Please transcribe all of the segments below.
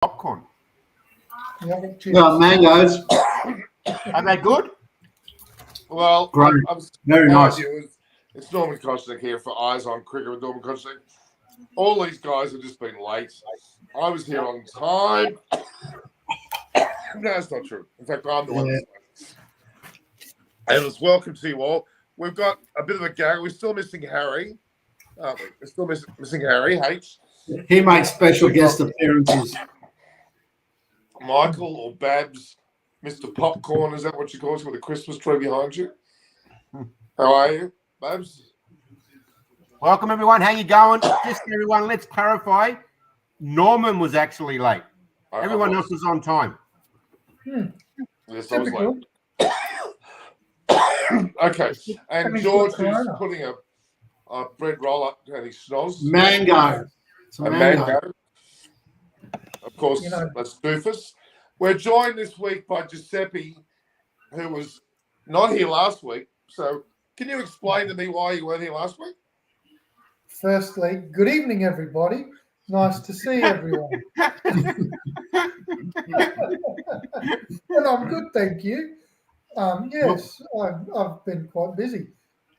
popcorn. Well, mangoes. Are they good? Well, Great. Very my nice. view is it's Norman Koshnick here for Eyes on Cricket with Norman Koshnick. All these guys have just been late. I was here on time. No, it's not true. In fact, I'm the one that's late. And it's welcome to you all. We've got a bit of a gang. We're still missing Harry. Aren't we? We're still missing Harry, H. He makes special guest appearances. Michael or Babs, Mr. Popcorn, is that what you call us with a Christmas tree behind you? How are you, Babs? Welcome, everyone. How you going? Just everyone, let's clarify. Norman was actually late. Everyone else was on time. Yes, I was late. Okay, and George is putting a bread roll up down his schnoz. Mango. A mango. Of course, that's Doofus. We're joined this week by Giuseppe, who was not here last week. So can you explain to me why you weren't here last week? Firstly, good evening, everybody. Nice to see everyone. And I'm good, thank you. Yes, I've been quite busy.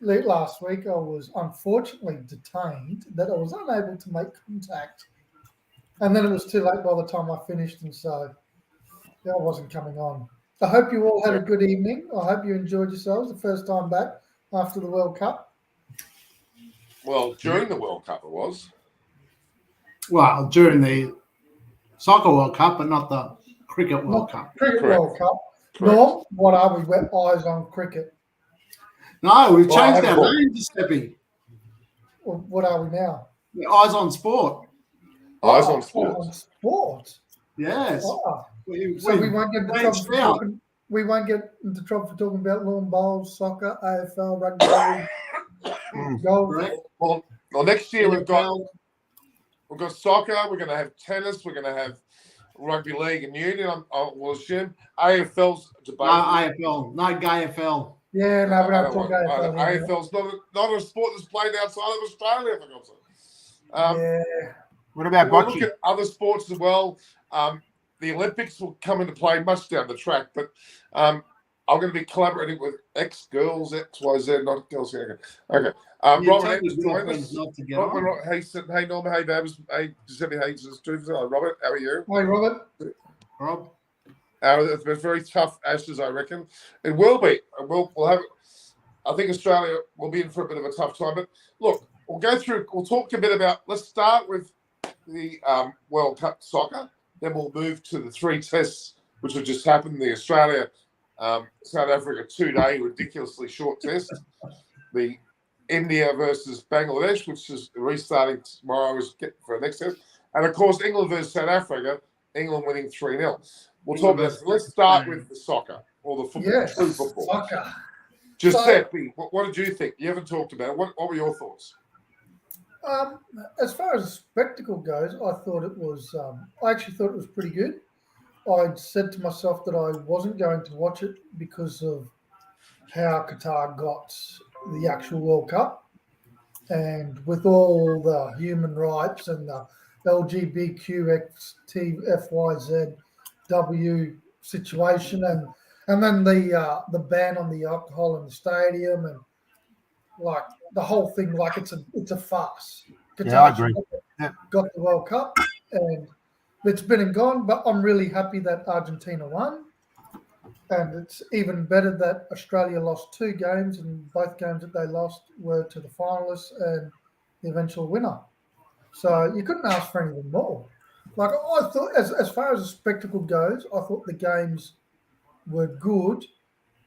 Late last week, I was unfortunately detained that I was unable to make contact. And then it was too late by the time I finished, and so I wasn't coming on. I hope you all had a good evening. I hope you enjoyed yourselves the first time back after the World Cup. Well, during the World Cup it was. Well, during the Soccer World Cup, but not the Cricket World Cup. Cricket World Cup. Norm, what are we? We're Eyes on Cricket. No, we've changed our name, Giuseppe. Well, what are we now? Eyes on Sport. Eyes on Sport. On Sport. Yes. Oh. So we won't get into trouble for talking. We won't get into trouble for talking about lawn bowls, soccer, AFL, rugby, golf. Well, next year we've got soccer. We're going to have tennis. We're going to have rugby league and union. I will assume AFL's debatable. No AFL, no GayFL. Yeah, no, we don't talk AFL. AFL's not a sport that's played outside of Australia, for God's sake. Yeah. What about we'll bocce? look at other sports as well. The Olympics will come into play much down the track, but I'm going to be collaborating with ex-girls, XYZ, not girls. Okay. Robert Evans joined us. Hey, Norma. Hey, Babs. Hey, Giuseppe. Hey, Robert. How are you? Hi, Robert. Rob. It's been very tough Ashes, I reckon. It will be. We'll have. I think Australia will be in for a bit of a tough time. But look, we'll go through. We'll talk a bit about. Let's start with the World Cup soccer. Then we'll move to the 3 tests, which have just happened. The Australia, South Africa 2-day ridiculously short test. The India versus Bangladesh, which is restarting tomorrow for the next test. And, of course, England versus South Africa, England winning 3-0. We'll talk about this. Let's start with the soccer or the football. Yes, true football. Soccer. Giuseppe, what did you think? You haven't talked about it. What were your thoughts? As far as the spectacle goes, I thought it was. I actually thought it was pretty good. I said to myself that I wasn't going to watch it because of how Qatar got the actual World Cup, and with all the human rights and the LGBTQXTFYZW situation, and then the ban on the alcohol in the stadium, and like the whole thing, like it's a farce. Yeah, I agree. Got the World Cup, and it's been and gone. But I'm really happy that Argentina won, and it's even better that Australia lost 2 games, and both games that they lost were to the finalists and the eventual winner. So you couldn't ask for anything more. Like I thought, as far as the spectacle goes, I thought the games were good,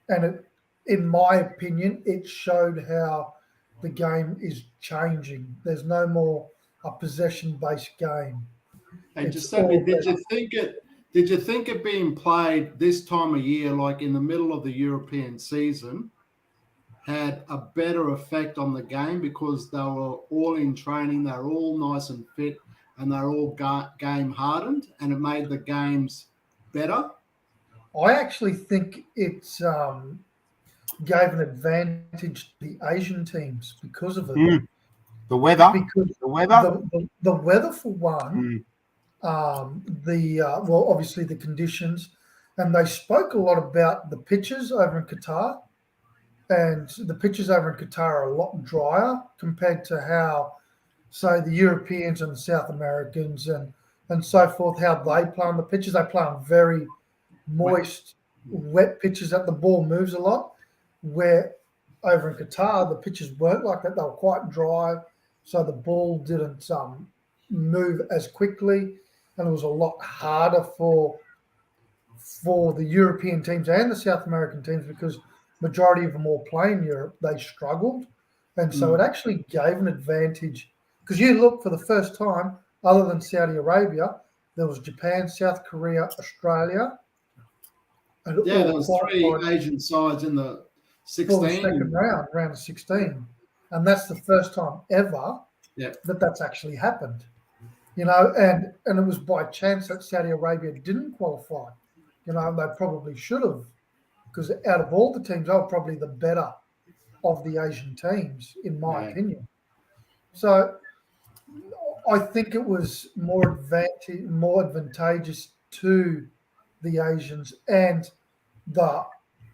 and in my opinion, it showed how the game is changing. There's no more a possession-based game. And Giuseppe, did you think it being played this time of year, like in the middle of the European season, had a better effect on the game because they were all in training, they were all nice and fit, and they're all game hardened, and it made the games better? I actually think it's gave an advantage to the Asian teams because of it. The weather. Because the weather. The weather for one. well, obviously the conditions, and they spoke a lot about the pitches over in Qatar, and the pitches over in Qatar are a lot drier compared to how, say, the Europeans and the South Americans and so forth, how they play on the pitches. They play on very moist, wet pitches that the ball moves a lot, where over in Qatar, the pitches weren't like that. They were quite dry, so the ball didn't move as quickly, and it was a lot harder for the European teams and the South American teams because majority of them all play in Europe. They struggled, and so it actually gave an advantage because you look for the first time, other than Saudi Arabia, there was Japan, South Korea, Australia. And there was 3 Asian sides in the 16. For the second round of 16. And that's the first time ever that's actually happened. You know, and it was by chance that Saudi Arabia didn't qualify. You know, they probably should have, because out of all the teams, they were probably the better of the Asian teams, in my opinion. So I think it was more advantageous to the Asians and the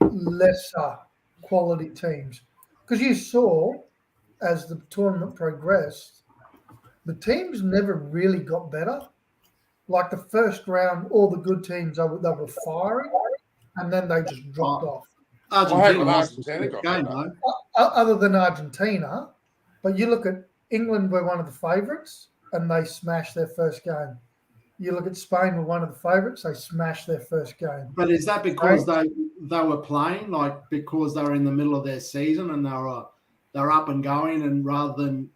lesser quality teams, because you saw as the tournament progressed, the teams never really got better. Like the first round, all the good teams they were firing, and then they just dropped off. Argentina lost the game, though. Other than Argentina, but you look at England were one of the favourites, and they smashed their first game. You look at Spain were one of the favourites; they smashed their first game. But is that because they were playing, like because they were in the middle of their season and they're up and going, and rather than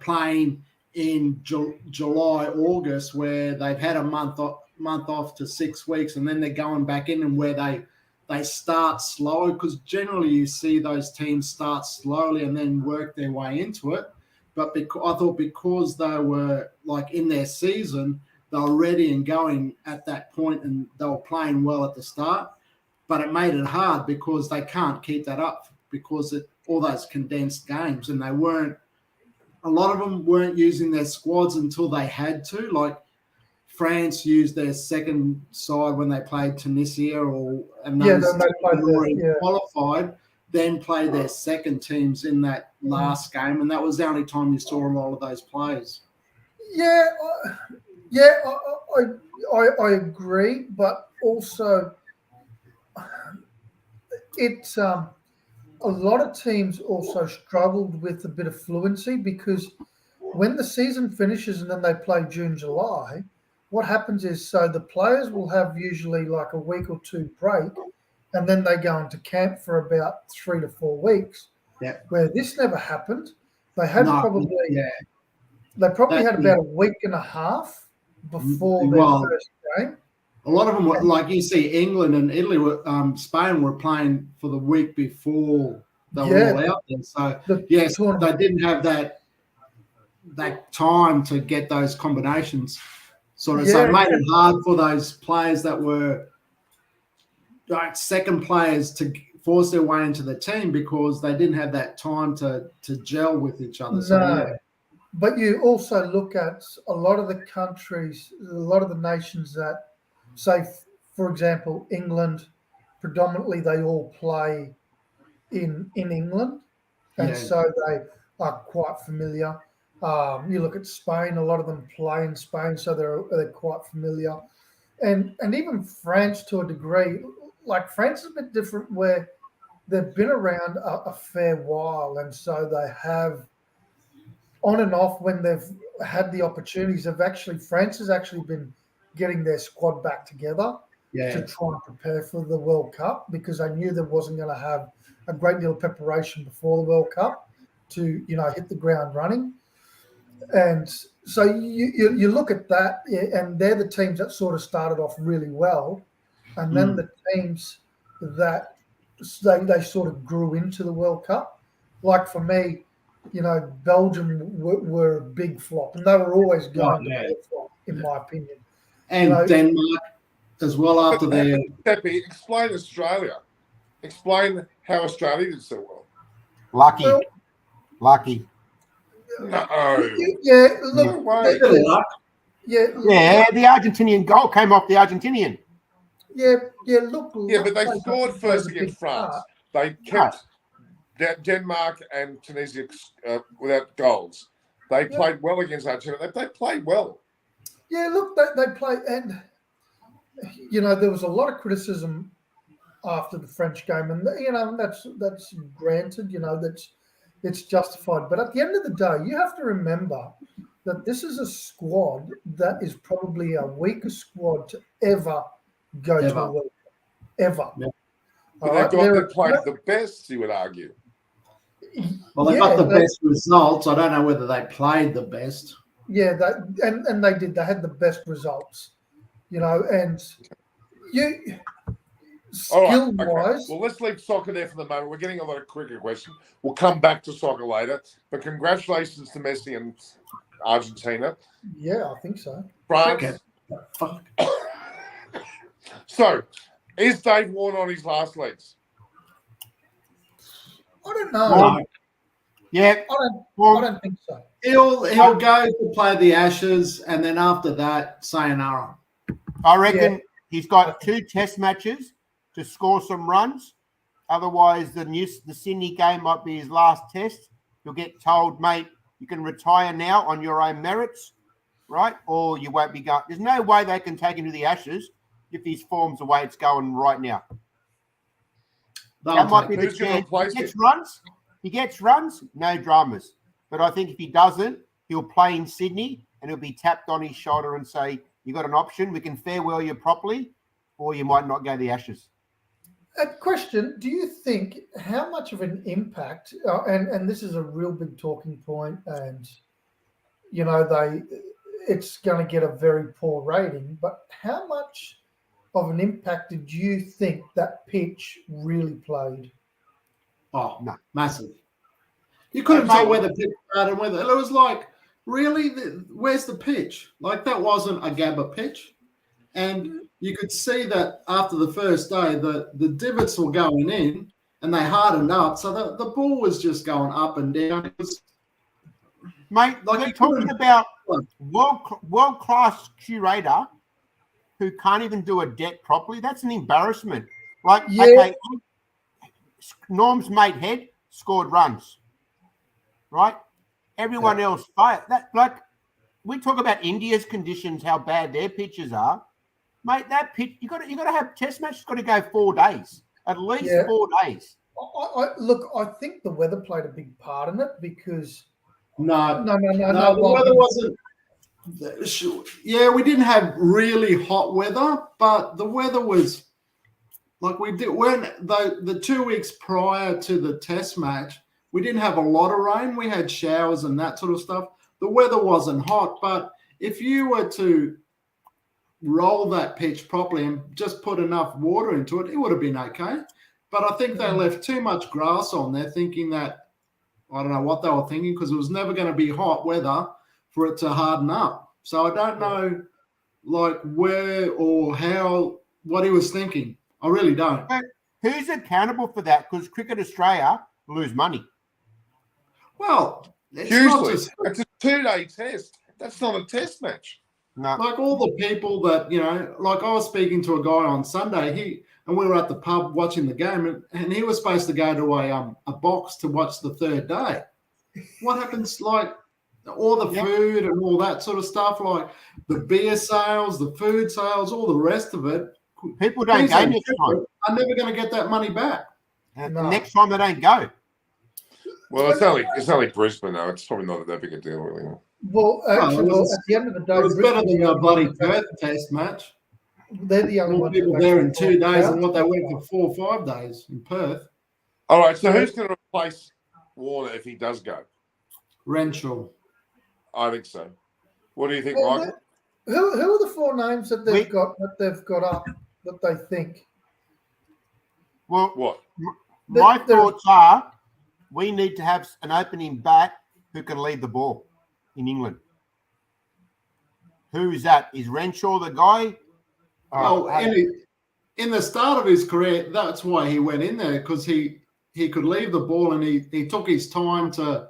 playing in July, August, where they've had a month off to 6 weeks, and then they're going back in, and where they start slow, because generally you see those teams start slowly and then work their way into it. But I thought because they were like in their season, they were ready and going at that point, and they were playing well at the start. But it made it hard because they can't keep that up because all those condensed games, and a lot of them weren't using their squads until they had to. Like France used their second side when they played Tunisia, and those already qualified, then played their second teams in that last game, and that was the only time you saw a lot of those players. I agree, but also it's a lot of teams also struggled with a bit of fluency, because when the season finishes and then they play June, July, what happens is, so the players will have usually like a week or 2 break, and then they go into camp for about 3 to 4 weeks. Yeah. Where this never happened. They had had about a week and a half before their first game. A lot of them were, like you see, England and Italy Spain were playing for the week before they were all out there. So they didn't have that time to get those combinations. So it made it hard for those players that were like second players to force their way into the team, because they didn't have that time to gel with each other. But you also look at a lot of the countries, a lot of the nations that, say, for example, England, predominantly they all play in England, and so they are quite familiar. You look at Spain, a lot of them play in Spain, so they're quite familiar. And even France to a degree. Like France is a bit different, where they've been around a fair while, and so they have on and off when they've had the opportunities. France has actually been getting their squad back together to try and prepare for the World Cup, because they knew there wasn't going to have a great deal of preparation before the World Cup to hit the ground running. And so you look at that, and they're the teams that sort of started off really well. And then the teams that they sort of grew into the World Cup. Like for me, Belgium were a big flop, and they were always going to be a flop, in my opinion. And Denmark as well after their... Pepe, explain Australia. Explain how Australia did so well. Lucky. No. Yeah, look, Yeah, the Argentinian goal came off the Argentinian. Look. Yeah, but they scored first plays a against big France. part. They kept Denmark and Tunisia without goals. They played well against Argentina. They played well. Yeah, look, they play, and there was a lot of criticism after the French game, and that's granted. It's justified. But at the end of the day, you have to remember that this is a squad that is probably a weakest squad to ever go to a World Cup. Ever. Yeah. But they played the best, you would argue. Well, they got the best results. I don't know whether they played the best. Yeah, and they did. They had the best results, and skill-wise. Okay. Well, let's leave soccer there for the moment. We're getting a lot of cricket questions. We'll come back to soccer later. But congratulations to Messi and Argentina. Yeah, I think so. France. Fuck. So, is Dave Warner on his last legs? I don't know. No. Yeah. I don't think so. He'll go to play the Ashes, and then after that, sayonara. I reckon he's got 2 test matches to score some runs. Otherwise, the Sydney game might be his last test. You'll get told, mate, you can retire now on your own merits, right? Or you won't be going. There's no way they can take him to the Ashes if his form's the way it's going right now. That might be the chance. He gets runs, no dramas. But I think if he doesn't, he'll play in Sydney and he'll be tapped on his shoulder and say, you got an option. We can farewell you properly, or you might not go to the Ashes. A question, do you think how much of an impact, and this is a real big talking point, and, it's going to get a very poor rating, but how much of an impact did you think that pitch really played? Oh, no, massive. You couldn't tell where the pitch started and whether it was like, really, where's the pitch? Like, that wasn't a Gabba pitch. And you could see that after the first day, the divots were going in and they hardened up. So the ball was just going up and down. It was, mate, like we're talking about world-class curator who can't even do a deck properly. That's an embarrassment. Like, okay, Norm's mate Head scored runs, right? Everyone else failed. We talk about India's conditions, how bad their pitches are, mate. That pitch, you got to have test matches. Got to go 4 days, at least 4 days. I think the weather played a big part in it because no, the weather wasn't. Yeah, we didn't have really hot weather, but the weather was like we did when the 2 weeks prior to the test match. We didn't have a lot of rain. We had showers and that sort of stuff. The weather wasn't hot, but if you were to roll that pitch properly and just put enough water into it, it would have been okay. But I think they left too much grass on there thinking that, I don't know what they were thinking, because it was never going to be hot weather for it to harden up. So I don't know like where or how, what he was thinking. I really don't. But who's accountable for that? Because Cricket Australia lose money. Well, hugely. It's a 2-day test. That's not a test match. No. Like all the people that, like I was speaking to a guy on Sunday, and we were at the pub watching the game, and he was supposed to go to a box to watch the 3rd day. What happens, like all the food and all that sort of stuff, like the beer sales, the food sales, all the rest of it. People don't go next time. I'm never going to get that money back. Next time they don't go. Well, it's only Brisbane though. It's probably not that big a deal, really. Well, actually, at the end of the day, it was better than the bloody Perth test match. They're the only ones. People there in 2 days, and what they went for 4 or 5 days in Perth. All right, so who's going to replace Warner if he does go? Renshaw. I think so. What do you think, Michael? Who are the 4 names that they've got up that they think? Well, what? My thoughts are we need to have an opening bat who can lead the ball in England. Who is that? Is Renshaw the guy? Well, in the start of his career, that's why he went in there, because he could leave the ball and he took his time to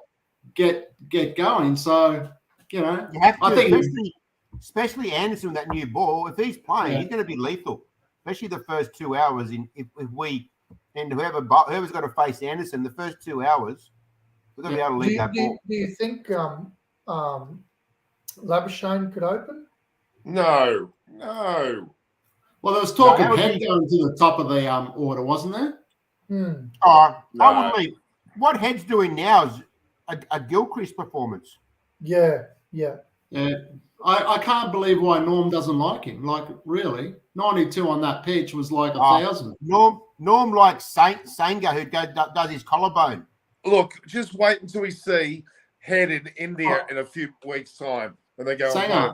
get going. So, you have to, especially Anderson with that new ball. If he's playing, he's going to be lethal, especially the first 2 hours. If we and whoever's got to face Anderson, the first 2 hours, we're going to be able to lead that ball. Do you think Labuschagne could open? No. Well, there was talk No, of Head going to the top of the order, wasn't there? I No. wouldn't leave. What Head's doing now is a Gilchrist performance. Yeah. I can't believe why Norm doesn't like him. Like, really? 92 on that pitch was like 1,000. Norm likes Sanger, who does his collarbone. Look, just wait until we see Head in India in a few weeks' time when they go Sanger.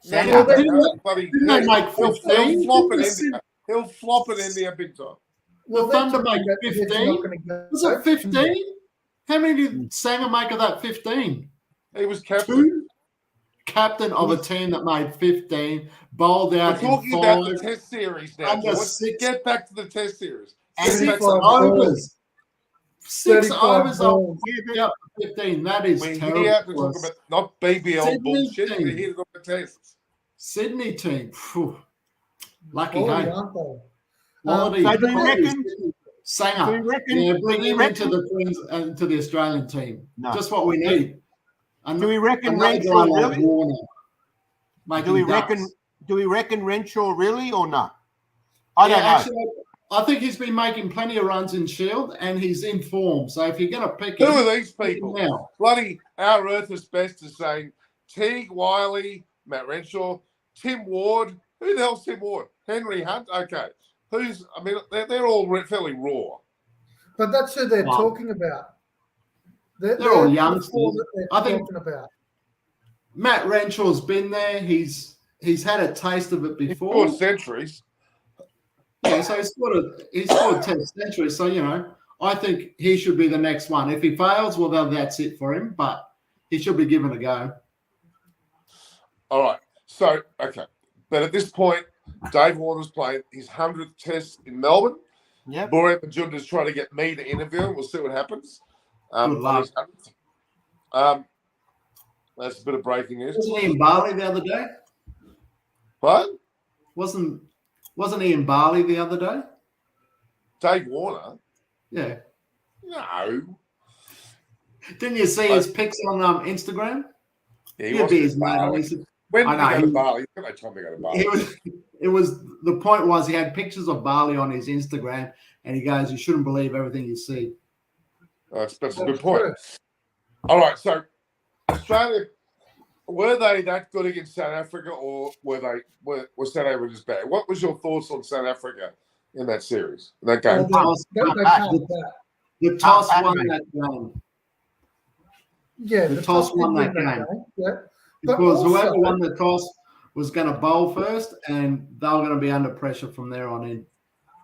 Sanger. Didn't they make 15? He'll flop in India big time. The Thunder make 15? Was it 15? How many did Sanger make of that 15? He was captain. 2? Captain of a team that made 15, bowled out We're talking about the Test series now. Let's get back to the Test series. 6 overs. 6 overs of 15. That is We're terrible. here to talk about not BBL Sydney bullshit. team. We're here to talk about tests. Sydney team. Phew. Lucky, Quality, hey. aren't they? Quality. So do you reckon? Sanger. Bring him into the Queens and to the Australian team. No. Just what we need. Do we reckon Renshaw really? Do we reckon Renshaw really or not? I don't know. Actually, I think he's been making plenty of runs in Shield and he's in form. So if you're going to pick Who him, are these people? now. Bloody our Earth's best is saying Teague, Wiley, Matt Renshaw, Tim Ward. Who the hell's Tim Ward? Henry Hunt. Okay. They're all fairly raw. But that's who they're talking about. They're all youngsters. I think about. Matt Renshaw's been there. He's had a taste of it before. He scored centuries. Yeah, so he scored 10 centuries. So, I think he should be the next one. If he fails, well, then that's it for him. But he should be given a go. All right. So, okay. But at this point, Dave Warner's playing his 100th test in Melbourne. Yep. Boris Majunda's trying to get me to interview him. We'll see what happens. Good luck. That's a bit of breaking news. Wasn't he in Bali the other day? What? Wasn't he in Bali the other day? Dave Warner? Yeah. No. Didn't you see his pics on Instagram? Yeah, He'd be his mate. When did he go to Bali? He's got no time to go to Bali. It was the point was he had pictures of Bali on his Instagram, and he goes, "You shouldn't believe everything you see." That's a good point. All right, so Australia, were they that good against South Africa, or was South Africa just bad? What was your thoughts on South Africa in that series, in that game? The toss won that game. Yeah, the toss won that game. Yeah. Because whoever won the toss was going to bowl first, and they were going to be under pressure from there on in.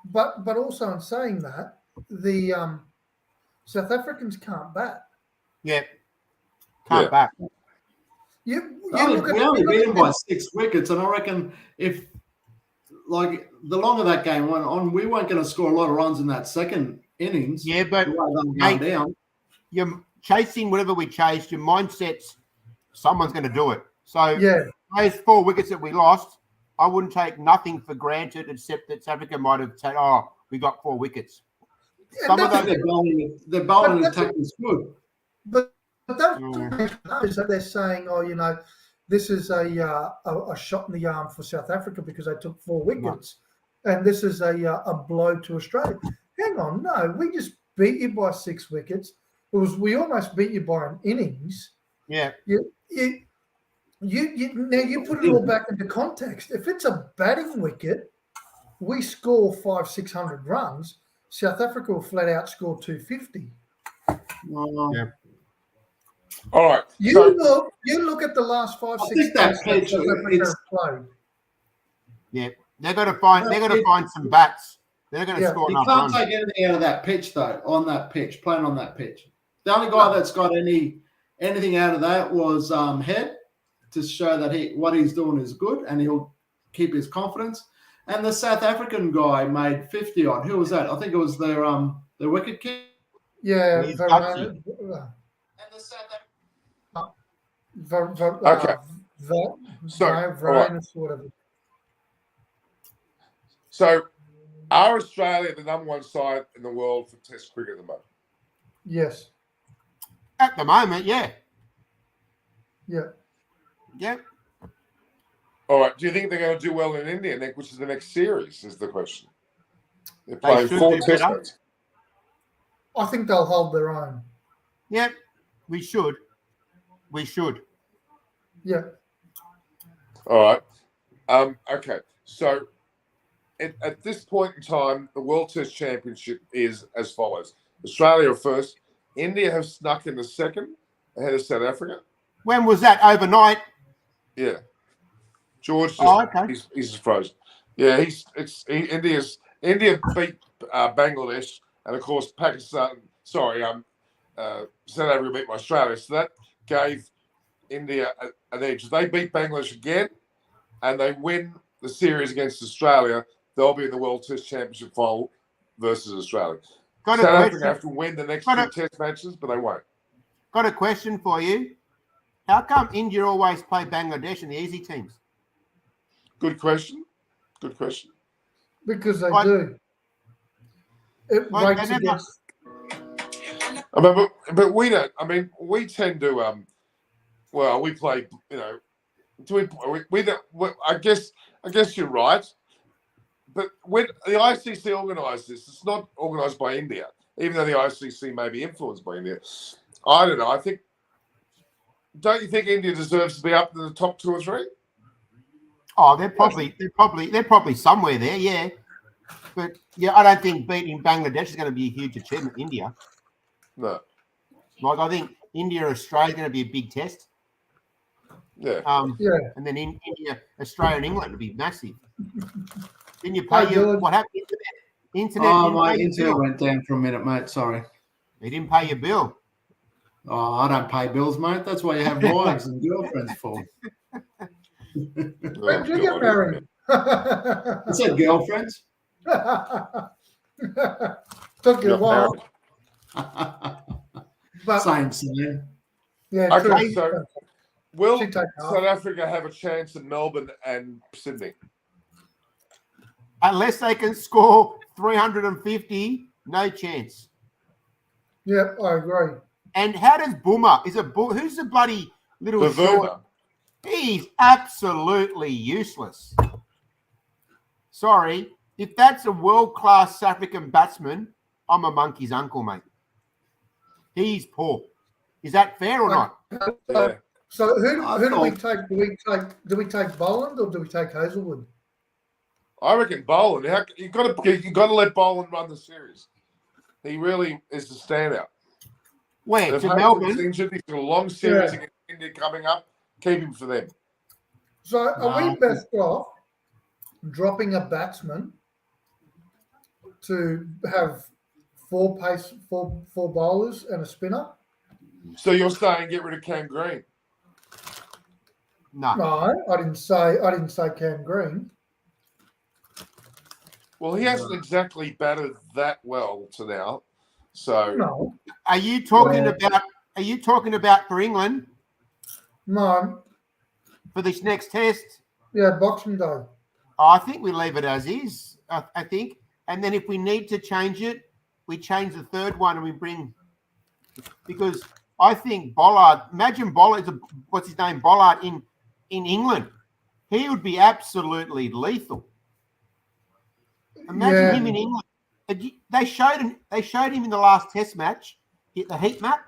But also in saying that, the South Africans can't bat. Yeah, can't bat. We only beat them by 6 wickets, and I reckon if the longer that game went on, we weren't going to score a lot of runs in that second innings. Yeah, but you're chasing whatever we chased. Your mindset's someone's going to do it. So those 4 wickets that we lost, I wouldn't take nothing for granted, except that South Africa might have said, "Oh, we got 4 wickets." Yeah, some of those their bowling attack is good. But that's that they're saying, "Oh, this is a shot in the arm for South Africa because they took 4 wickets, and this is a blow to Australia." Hang on, no, we just beat you by 6 wickets. We almost beat you by an innings. Yeah. Now you put it all back into context. If it's a batting wicket, we score 500-600 runs. South Africa will flat out score 250. Yeah. All right. You look at the last 5-6 games that South Africa played. Yeah, they're going to find some bats. They're going to score you enough can't runs. take anything out of that pitch though. Playing on that pitch. The only guy that's got anything out of that was Head, to show that what he's doing is good and he'll keep his confidence. And the South African guy made 50 odd. Who was that? I think it was their wicket keeper. Yeah, He's gutsy. And the South African. Varane, whatever. So, are Australia the number one side in the world for Test cricket at the moment? Yes. At the moment, yeah. Yeah. Yep. All right. Do you think they're going to do well in India, which is the next series? Is the question. They're They playing should 4 do Test better. matches. I think they'll hold their own. Yep. We should. We should. Yeah. All right. Okay. So, at this point in time, the World Test Championship is as follows: Australia are first. India have snuck in the second, ahead of South Africa. When was that? Overnight? Yeah. George just Okay. he's frozen. Yeah, India beat Bangladesh, and of course Pakistan. Sorry, South Africa beat Australia, so that gave India an edge. They beat Bangladesh again, and they win the series against Australia. They'll be in the World Test Championship final versus Australia. South Africa have to win the next 2 Test matches, but they won't. Got a question for you. How come India always play Bangladesh in the easy teams? Good question. Good question. Because they do. It rates against. But we don't. I mean, we tend to. Well, we play. You know, we don't. I guess you're right. But when the ICC organised this, it's not organised by India, even though the ICC may be influenced by India. I don't know. Don't you think India deserves to be up in the top 2 or 3? Oh, they're probably somewhere there, yeah. But yeah, I don't think beating Bangladesh is going to be a huge achievement in India. No. Like I think India Australia is going to be a big test. Yeah. And then in India, Australia and England will be massive. Didn't you pay your what happened? Internet. My internet went down for a minute, mate. Sorry. You didn't pay your bill. Oh, I don't pay bills, mate. That's what you have wives and girlfriends for. When did you get married? I said girlfriends. Took you a while. But, same. Yeah. Okay, so will South Africa have a chance in Melbourne and Sydney? Unless they can score 350, no chance. Yeah, I agree. And how does Boomer? Who's the bloody little short? He's absolutely useless. Sorry, if that's a world-class South African batsman, I'm a monkey's uncle, mate. He's poor. Is that fair or not? Yeah. So who do we take? Do we take Boland or do we take Hazelwood? I reckon Boland. You got to let Boland run the series. He really is the standout. Where if to Melbourne? Injured, he's got a long series against India coming up. Keep him for them. So are we best off dropping a batsman to have 4 bowlers and a spinner? So you're saying get rid of Cam Green? No, I didn't say Cam Green. Well, he hasn't exactly batted that well to now. So no. Are you talking about for England? No. For this next test? Yeah, Boxing Day. I think we leave it as is. I think, and then if we need to change it, we change the third one and we bring, because I think Bollard. Imagine Bollard. What's his name? Bollard in England. He would be absolutely lethal. Imagine him in England. They showed him in the last Test match, hit the heat map,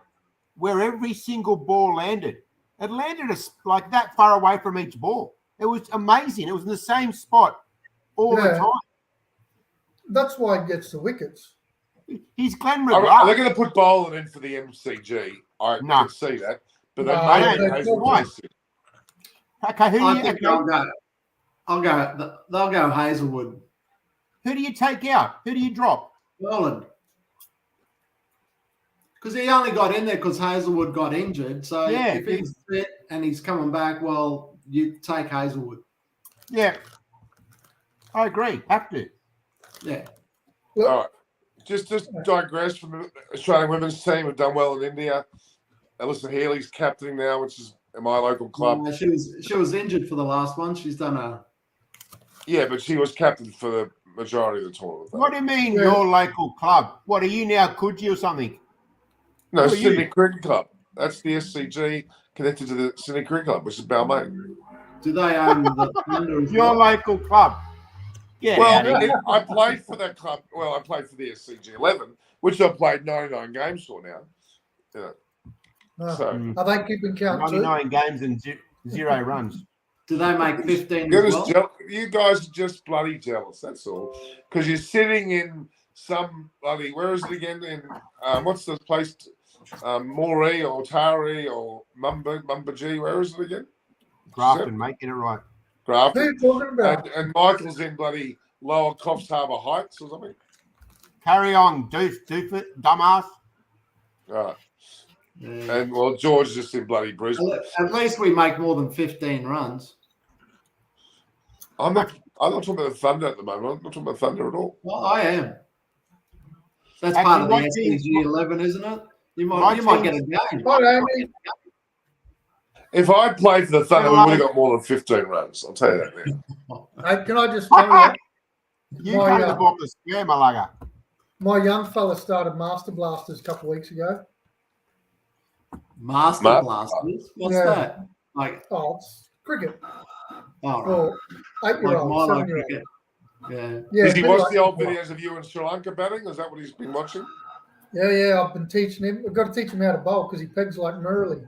where every single ball landed. It landed like that far away from each ball. It was amazing. It was in the same spot all the time. That's why he gets the wickets. He's Glenn McGrath. They're going to put Boland in for the MCG. I can see that. But why? Okay, they'll go Hazelwood. Who do you take out? Who do you drop? Boland. Because he only got in there because Hazelwood got injured. So if he's fit and he's coming back, well, you take Hazelwood. Yeah. I agree. Have to. Yeah. All right. Just digress from the Australian women's team have done well in India. Alyssa Healy's captaining now, which is in my local club. No, she was injured for the last one. She's done a. Yeah, but she was captain for the majority of the tournament. What do you mean, Yeah. your local club? What are you now, Coogee or something? No, Who are Sydney you? Cricket Club. That's the SCG connected to the Sydney Cricket Club, which is Balmain. Do they own the Thunder as Your well? local club. Yeah. Well, I played for that club. Well, I played for the SCG 11, which I've played 99 games for now. Yeah. No. So, Are they keeping count too? 99 games and 0 runs. Do they make 15 you're as just well? you guys are just bloody jealous. That's all. Because you're sitting in some bloody, where is it again? In what's the place? Moree or Tari or Mumbaji. Where is it again? Grafton, mate, get it right. Who are Grafton. you talking about? And Michael's in bloody Lower Coffs Harbour Heights or something. Carry on, doofus, dumbass. Right. Yeah. And well, George is just in bloody Brisbane. At least we make more than 15 runs. I'm not talking about the Thunder at the moment. I'm not talking about Thunder at all. Well, I am. That's Actually, part of my the team- SCG 11, isn't it? You my might get team- a game. Hi, Amy. If I played for the Thunder, we Hello. would have got more than 15 runs. I'll tell you that now. Hey, can I just tell you, You My, come to book the square, Malaga. my young fella started Master Blasters a couple of weeks ago. Master Master Blasters? What's Yeah. that? Like, Oh, it's cricket all right. for Like 8-year-olds, Milo 7-year-olds. cricket. Yeah. Yeah, Does he a bit watch like the old football. videos of you in Sri Lanka batting? Is that what he's been watching? Yeah, I've been teaching him. I've got to teach him how to bowl because he pegs like Murley.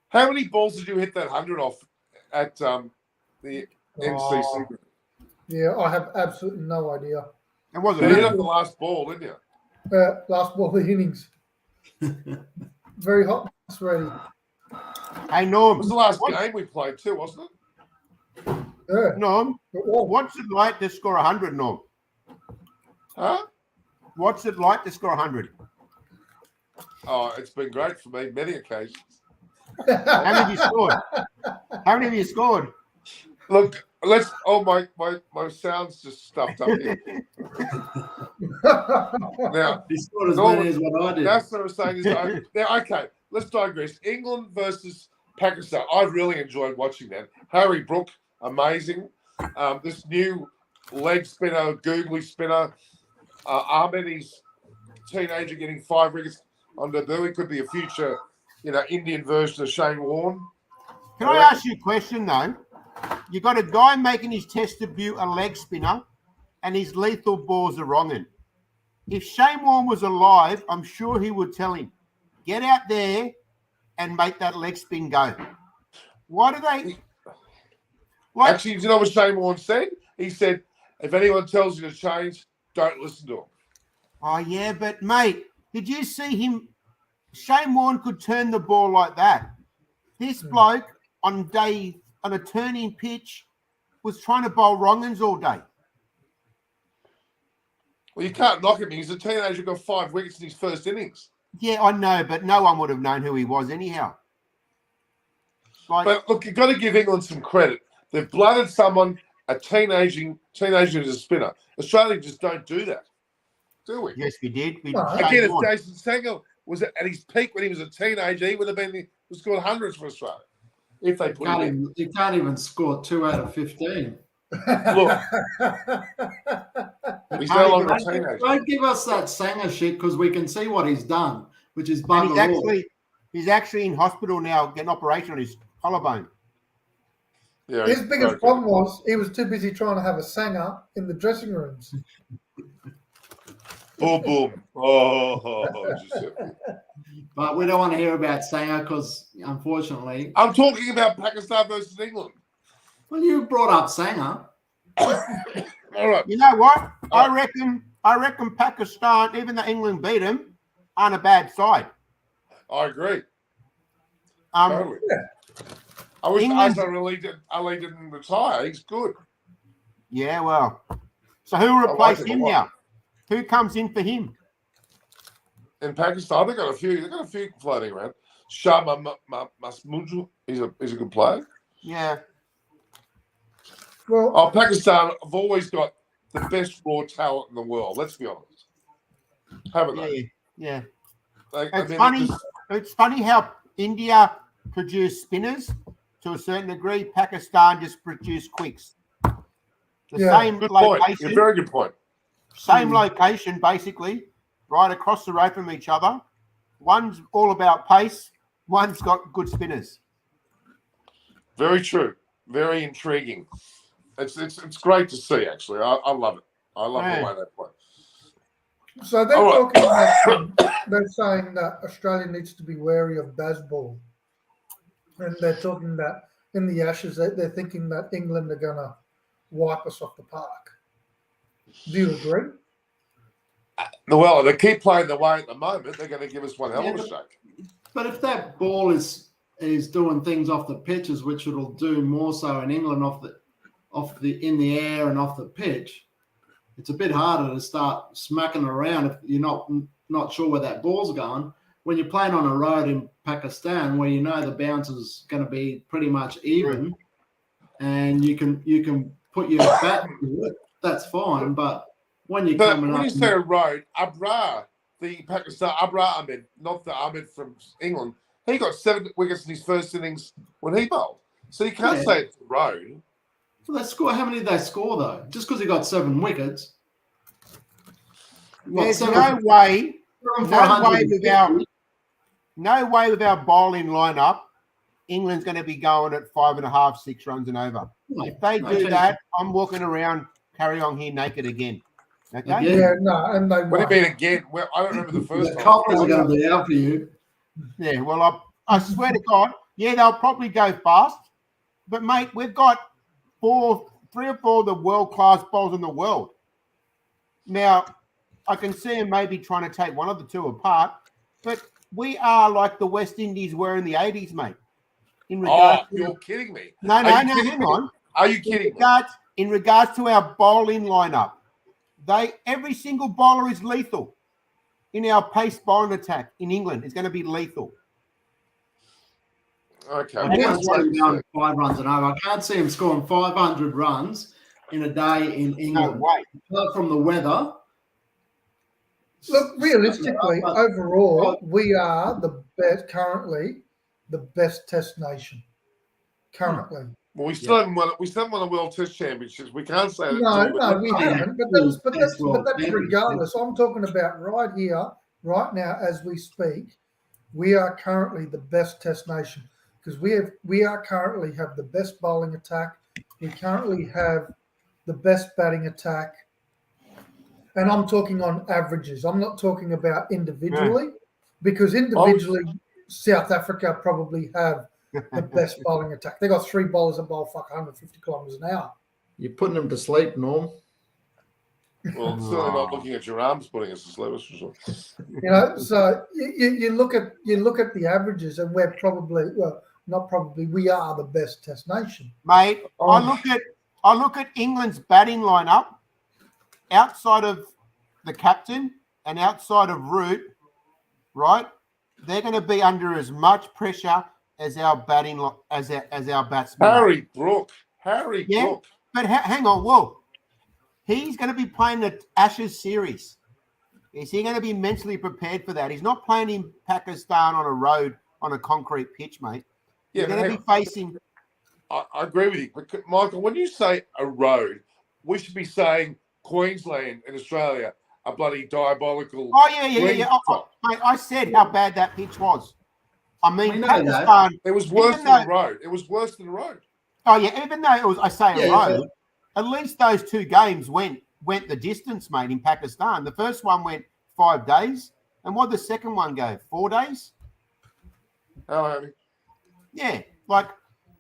How many balls did you hit that 100 off at the NCC? Yeah, I have absolutely no idea. It wasn't You hit me. up the last ball, didn't you? Last ball of the innings. Very hot, ready. Hey, It Norm. was the last What- game we played too, wasn't it? Yeah. Norm, It was. what's it like to score 100, Norm? Huh? What's it like to score 100? Oh, it's been great for me many occasions. How many have you scored? How many have you scored? Look, let's. Oh, my sound's just stuffed up here. Now, He scored as Norman, many as what I did. that's what I'm saying. Is now, okay, let's digress. England versus Pakistan. I really enjoyed watching that. Harry Brook, amazing. This new leg spinner, googly spinner. Ahmedi's teenager getting 5 wickets on debut. He could be a future, Indian version of Shane Warne. Can I ask you a question, though? You got a guy making his test debut a leg spinner, and his lethal balls are wronging. If Shane Warne was alive, I'm sure he would tell him, get out there and make that leg spin go. Why do they? What? Actually, do you know what Shane Warne said? He said, if anyone tells you to change, don't listen to him. Oh, yeah, but, mate, did you see him? Shane Warne could turn the ball like that. This bloke on a turning pitch was trying to bowl wrong-uns all day. Well, you can't knock him. He's a teenager who got 5 wickets in his first innings. Yeah, I know, but no one would have known who he was anyhow. But look, you've got to give England some credit. They've blooded someone, a teenager who's a spinner. Australia just don't do that, do we? Yes, we did. Again, if Jason Sanger was at his peak when he was a teenager, he would have scored hundreds for Australia if they put him in. You can't even score 2 out of 15. Look, he's no longer a teenager. Don't give us that Sanger shit because we can see what he's done, which is And bugger all. he's actually in hospital now getting an operation on his collarbone. Yeah, His biggest problem was he was too busy trying to have a sanger in the dressing rooms. Boom, boom. Oh, Giuseppe. But we don't want to hear about Sanger because, unfortunately, I'm talking about Pakistan versus England. well, you brought up Sanger. All right. You know what? I reckon Pakistan, even though England beat him, aren't a bad side. I agree. Totally. I wish England- Ali didn't retire. He's good. Yeah, well. So who will replace him a him lot. now? Who comes in for him? In Pakistan, they've got a few floating around. Shah Masmunju, he's a good player. Yeah. Well, Oh, Pakistan have always got the best raw talent in the world. Let's be honest, haven't they? Yeah. Like, It's funny how India produce spinners to a certain degree. Pakistan just produce quicks. The same Good point. location. Yeah, very good point. Same location, basically, right across the road from each other. One's all about pace. One's got good spinners. Very true. Very intriguing. It's great to see. Actually, I love it. I love the way they play. So they're talking that they're saying that Australia needs to be wary of baseball, and they're talking that in the Ashes they're thinking that England are gonna wipe us off the park. Do you agree? Well, they keep playing the way at the moment. They're going to give us one hell of a shake. But if that ball is doing things off the pitches, which it'll do more so in England in the air and off the pitch, it's a bit harder to start smacking around if you're not sure where that ball's going. When you're playing on a road in Pakistan, where you know the bounce is going to be pretty much even, and you can put your bat to it, that's fine. But when you say a road, Abrar Ahmed, not the Ahmed from England, he got 7 wickets in his first innings when he bowled. So you can't say it's a road. So they score. How many did they score though? Just because he got 7 wickets. There's no way with our bowling lineup, England's going to be going at 5.5, 6 runs and over. If they do that, I'm walking around, carry on here naked again. Okay? Yeah, no, and they What do you mean again? Well, I don't remember the first the time. coppers are going to be out for you. Yeah, well, I swear to God, they'll probably go fast. But, mate, we've got 3 or 4 of the world-class bowlers in the world. Now, I can see him maybe trying to take one of the two apart, but we are like the West Indies were in the 80s, mate. You're kidding me. No, hang on. Are you kidding me? In regards to our bowling lineup, every single bowler is lethal. In our pace bowling attack in England, is going to be lethal. Okay. I can't see him going 5 runs and over. I can't see him scoring 500 runs in a day in England. No way. Apart from the weather. Look, realistically, overall, we are currently the best Test nation. Currently. Well, we still haven't won. We still haven't won a World Test Championships. We can't say that. No, we haven't. But that's regardless. I'm talking about right here, right now, as we speak. We are currently the best Test nation because we currently have the best bowling attack. We currently have the best batting attack. And I'm talking on averages. I'm not talking about individually, because individually, South Africa probably have the best bowling attack. They got 3 bowlers that bowl 150 kilometres an hour. You're putting them to sleep, Norm. Well, certainly not looking at your arms putting us to sleep. That's for sure. So you look at the averages, and we're probably we are the best Test nation, mate. I look at England's batting lineup. Outside of the captain and outside of Root, right? They're going to be under as much pressure as our batting as our batsmen. Harry Brook. Brook. But hang on, whoa. He's going to be playing the Ashes series. Is he going to be mentally prepared for that? He's not playing in Pakistan on a road on a concrete pitch, mate. Yeah, He's going to be facing. I agree with you, but Michael, when you say a road, we should be saying Queensland and Australia are bloody diabolical. Oh, yeah. Mate, I said how bad that pitch was. I mean, Pakistan. It was worse than a road. It was worse than a road. Oh, yeah. Even though it was, a road, at least those 2 games went the distance, mate, in Pakistan. The first one went 5 days. And what did the second one go? 4 days? Yeah,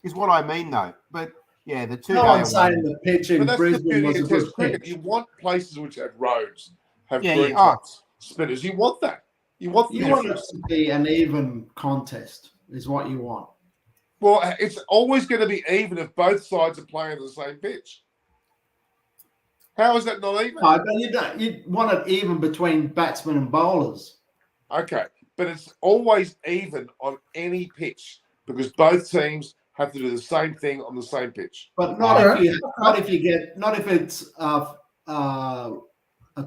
is what I mean, though. But yeah, the 2 No one's saying the pitch in Brisbane was a good pitch. You want places which have roads, have green tops, spinners. You want that. You want it to be an even contest, is what you want. Well, it's always going to be even if both sides are playing the same pitch. How is that not even? No, but you want it even between batsmen and bowlers. Okay, but it's always even on any pitch because both teams have to do the same thing on the same pitch. But not if it's a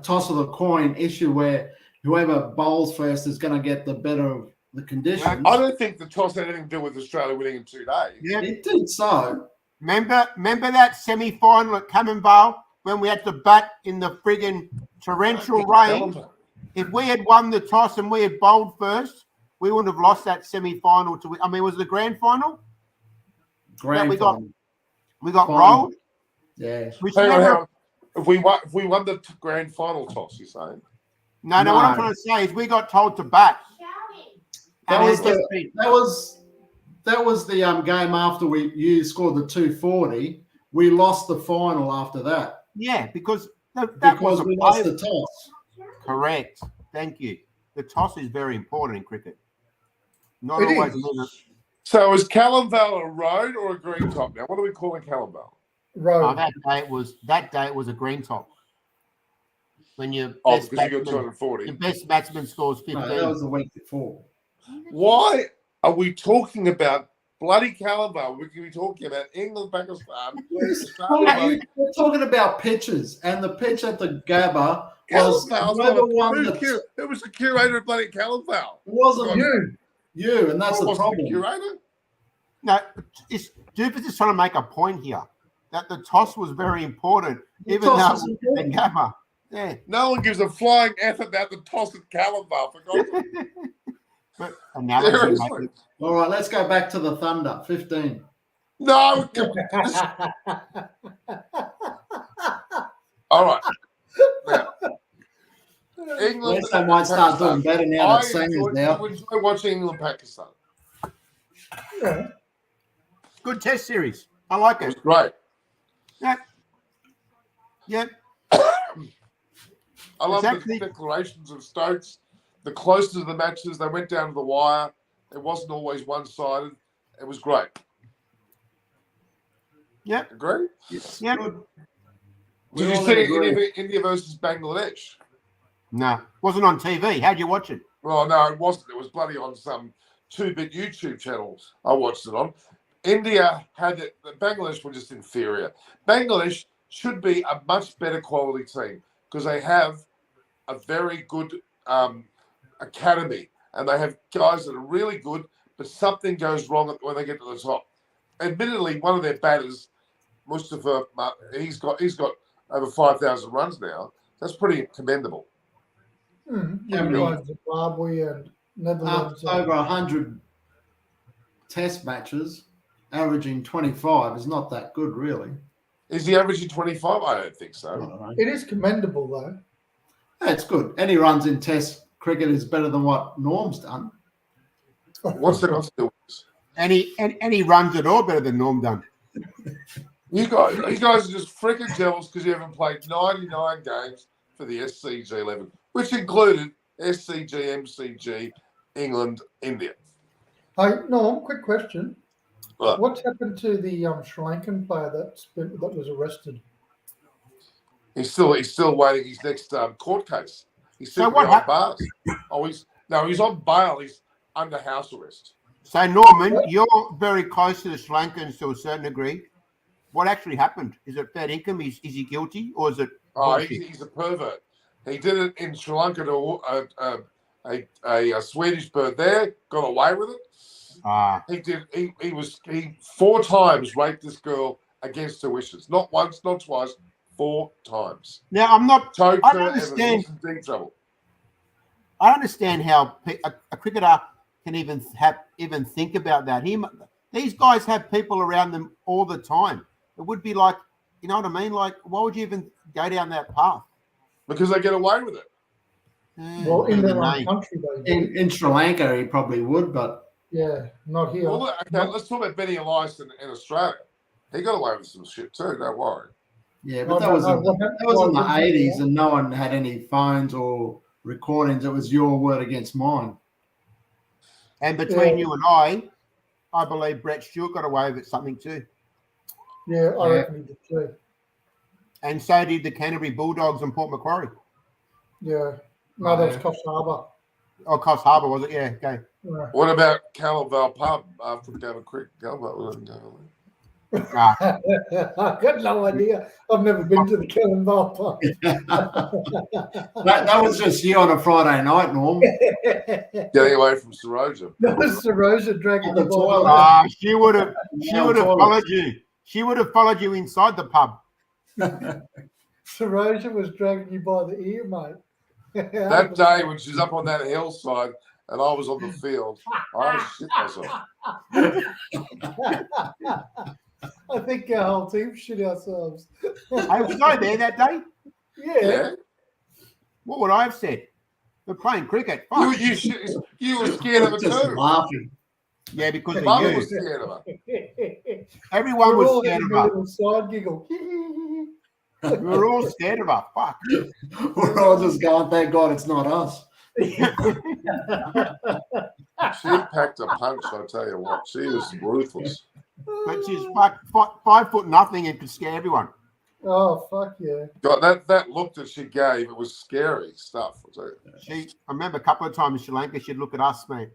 toss of the coin issue where whoever bowls first is going to get the better the conditions. I don't think the toss had anything to do with Australia winning in 2 days. Yeah. It did so. Remember that semi-final at Commonwealth when we had to bat in the friggin' torrential rain? If we had won the toss and we had bowled first, we wouldn't have lost that semi-final to. I mean, was it the grand final? Grand we got final. we got Final. rolled. Yeah. Which Hang on, never, hang on. If we won the grand final toss, you're saying? no. What I'm trying to say is we got told to bat. That And was it the just been- that was the game after you scored the 240. We lost the final after that yeah, because that because was we a lost play. the toss. Correct. Thank you. The toss is very important in cricket. Not It always. is. So is Callumvale a road or a green top now? What are we calling Callumvale? Road. That day it was a green top. When your Oh, best because you got batsman, 240. your best batsman scores 15. No, that was the week before. Why are we talking about bloody Callumvale? We could be talking about England, Pakistan. We're talking about pitches, and the pitch at the Gabba was Callumvale's whoever not won a the. It was the curator of bloody Callumvale. It wasn't You. you, and that's Well, the was problem. curator? No, Doofus is trying to make a point here that the toss was very important, The even though toss it was was important. in Gabba. Yeah. No one gives a flying F about the toss at Callumvale, for God's sake. But analogy, Seriously. mate. All right, let's go back to the Thunder. 15. No. All right. Now, England. West Ham might start doing better now that Sanger's now. I enjoy watching England Pakistan. Yeah. Good test series. I like It was it. great. Yeah. I love Exactly. the declarations of Stokes. The closer to the matches, they went down to the wire. It wasn't always one-sided. It was great. Yep. Agree? Yep. We Did you all see agree. India versus Bangladesh? No. Wasn't on TV. How'd you watch it? Well, no, it wasn't. It was bloody on some 2-bit YouTube channel I watched it on. India had it. Bangladesh were just inferior. Bangladesh should be a much better quality team because they have a very good academy and they have guys that are really good, but something goes wrong when they get to the top. Admittedly, one of their batters, Mustafa, he's got over 5,000 runs now. That's pretty commendable. How many? Like Zimbabwe and Netherlands. Over 100 test matches, averaging 25 is not that good, really. Is he averaging 25? I don't think I so. don't know. It is commendable, though. Yeah, it's good. Any runs in test cricket is better than what Norm's done. What's the got to do with this? Any runs at all better than Norm done. You guys are just freaking jealous because you haven't played 99 games for the SCG 11, which included SCG, MCG, England, India. Hey, Norm, quick question. What? What's happened to the Sri Lankan player that was arrested? He's still waiting his next court case. He's So still what behind bars. He's on bail. He's under house arrest. So, Norman, you're very close to the Sri Lankans to a certain degree. What actually happened? Is it fair income? Is he guilty or is it bullshit? He's a pervert. He did it in Sri Lanka to a Swedish bird there, got away with it. He did. He 4 times raped this girl against her wishes. Not once, not twice, 4 times. Now, I'm not. Choked I her don't and was understand. in deep trouble. I don't understand how a cricketer can even think about that. These guys have people around them all the time. It would be like, you know what I mean? Like, why would you even go down that path? Because they get away with it. Well, in their own name. country, they do. In Sri Lanka, he probably would, but Yeah, not here. Well, let's talk about Benny Elias in Australia. He got away with some shit too. Don't worry. yeah, but that was in the 80s, and no one had any phones or recordings. It was your word against mine. And between you and I believe Brett Stewart got away with something too. Yeah, I reckon he did too. And so did the Canterbury Bulldogs and Port Macquarie. Yeah. No, that was Coffs Harbour. Oh, Coffs Harbour, was it? Yeah, okay. Yeah. What about Callumvale Pub after the game of cricket? Callumvale wasn't going. Ah, I've got no idea. I've never been to the Kellenvale pub. That was just you on a Friday night, Norm. Getting away from Saroja. That was Saroja dragging At the you by toilet. she would have followed you. She would have followed you inside the pub. Saroja was dragging you by the ear, mate. That day when she's up on that hillside and I was on the field, I shit myself. I think our whole team shit ourselves. Hey, was I there that day? Yeah. What would I have said? We're playing cricket. Fuck. You were scared of it Just too. laughing. Yeah, because of Mother you. was scared of her. Everyone We're was all scared having of a her. little side giggle. We were all scared of her. Fuck. We're all just going, thank God it's not us. She packed a punch, I tell you what. She was ruthless. But she's 5'0" and could scare everyone. Oh, fuck yeah. God, that look that she gave, it was scary stuff. I'll tell you. I remember a couple of times in Sri Lanka, she'd look at us, mate.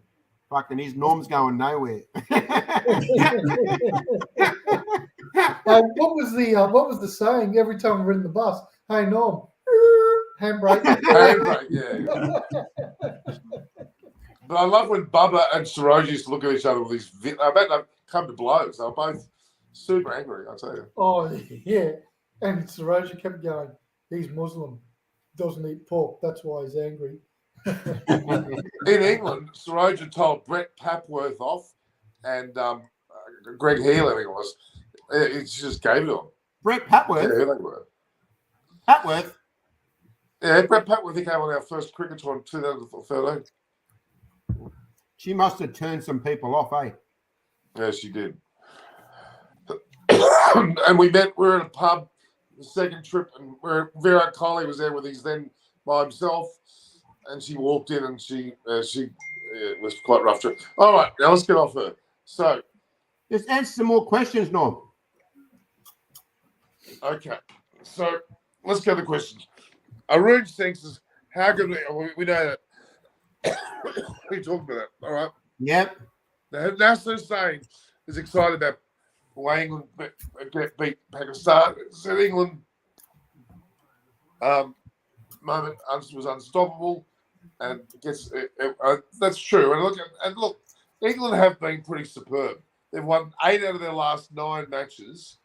Fucking his Norm's going nowhere. What was the saying every time we were in the bus? Hey Norm, handbrake. Handbrake, yeah. But I love when Bubba and Saroja used to look at each other with these. I bet they've come to blows. They were both super angry, I tell you. Oh yeah, and Saroja kept going. He's Muslim, doesn't eat pork. That's why he's angry. In England, Saroja told Brett Papworth off and Greg Healy, I think it was. He just gave it to him. Brett Papworth. Yeah, who they were. Papworth. Yeah, Brett Papworth, he came on our first cricket tour in 2013. She must have turned some people off, eh? Yeah, she did. And we were in a pub the second trip, and where Virat Kohli was there with his then by himself, and she walked in and she it was quite rough trip. All right, now let's get off her. So, Just answer some more questions, Norm. okay, so let's go to the questions. Arun thinks how good we know that. We talked about that. All right. Yep. Now, Nasser Hussain is excited about why England beat Pakistan. Said England moment was unstoppable, and gets that's true. And look, England have been pretty superb. They've won 8 out of their last 9 matches,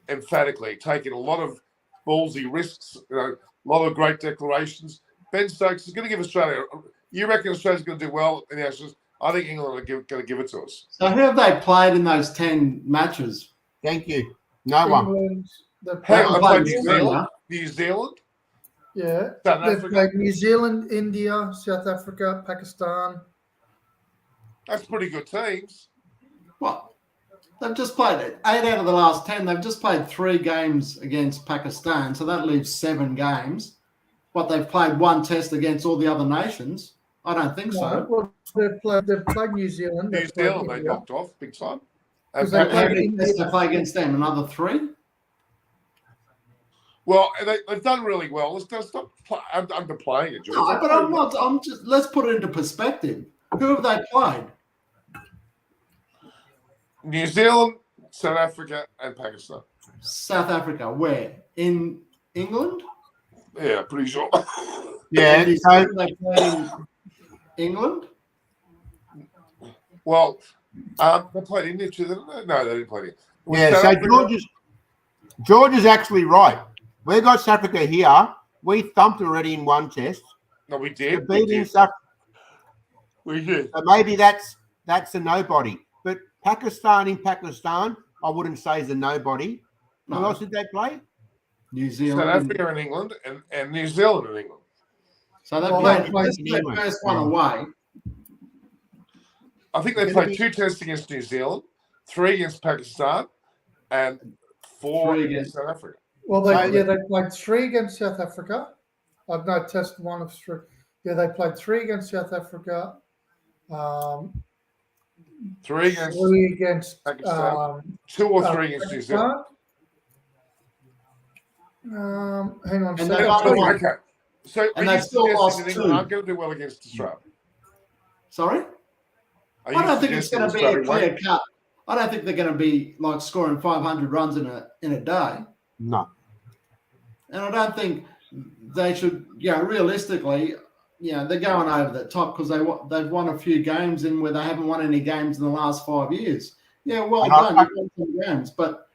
emphatically, taking a lot of ballsy risks, a lot of great declarations. Ben Stokes is going to give Australia. You reckon Australia's going to do well in the Ashes? I think England are going to give it to us. So who have they played in those 10 matches? Thank you. No one. England, Hang on, they played New New Zealand. Zealand. New Zealand. yeah, South they've Africa. played New Zealand, India, South Africa, Pakistan. That's pretty good teams. What? They've just played 8 out of the last 10. They've just played 3 games against Pakistan, so that leaves 7 games. But they've played 1 test against all the other nations. I don't think so. Well, they've played New Zealand. New they've played Zealand, they India. knocked off big time. Because And they How played many tests they play against them? Another 3? well, they've done really well. Let's stop underplaying it, George. No, but I'm not. I'm just. Let's put it into perspective. Who have they played? New Zealand, South Africa, and Pakistan. South Africa. Where? In England? Yeah, pretty sure. Yeah. And So, they played in England? Well, they played India too, didn't they? No, they didn't play India. Was yeah. South So Africa- George is actually right. We got South Africa here. We thumped already in 1 test. No, we We're did. We beating did. South. We did. So maybe that's a nobody. But Pakistan in Pakistan, I wouldn't say is a nobody. Who No. else did they play? New South Zealand. Africa and England, and New Zealand and England. So they Well, played they played just the England. first one away. I think they played 2 tests against New Zealand, 3 against Pakistan, and 4 3 against South Africa. Well, So- they played 3 against South Africa. I've no test 1 of 3. Yeah, they played 3 against South Africa. 3 against 3 against Pakistan. 2 or 3 against New Zealand. Hang on a And second. they got the one. Okay. So are And you they still suggesting lost that England 2. aren't going to do well against Australia? Sorry? Are I you don't think it's suggesting going to be a Australia won't? clear cut. I don't think they're going to be like scoring 500 runs in a day. No. And I don't think they should, realistically, they're going over the top because they've won a few games in where they haven't won any games in the last 5 years. Yeah, well And done. You've won some games, but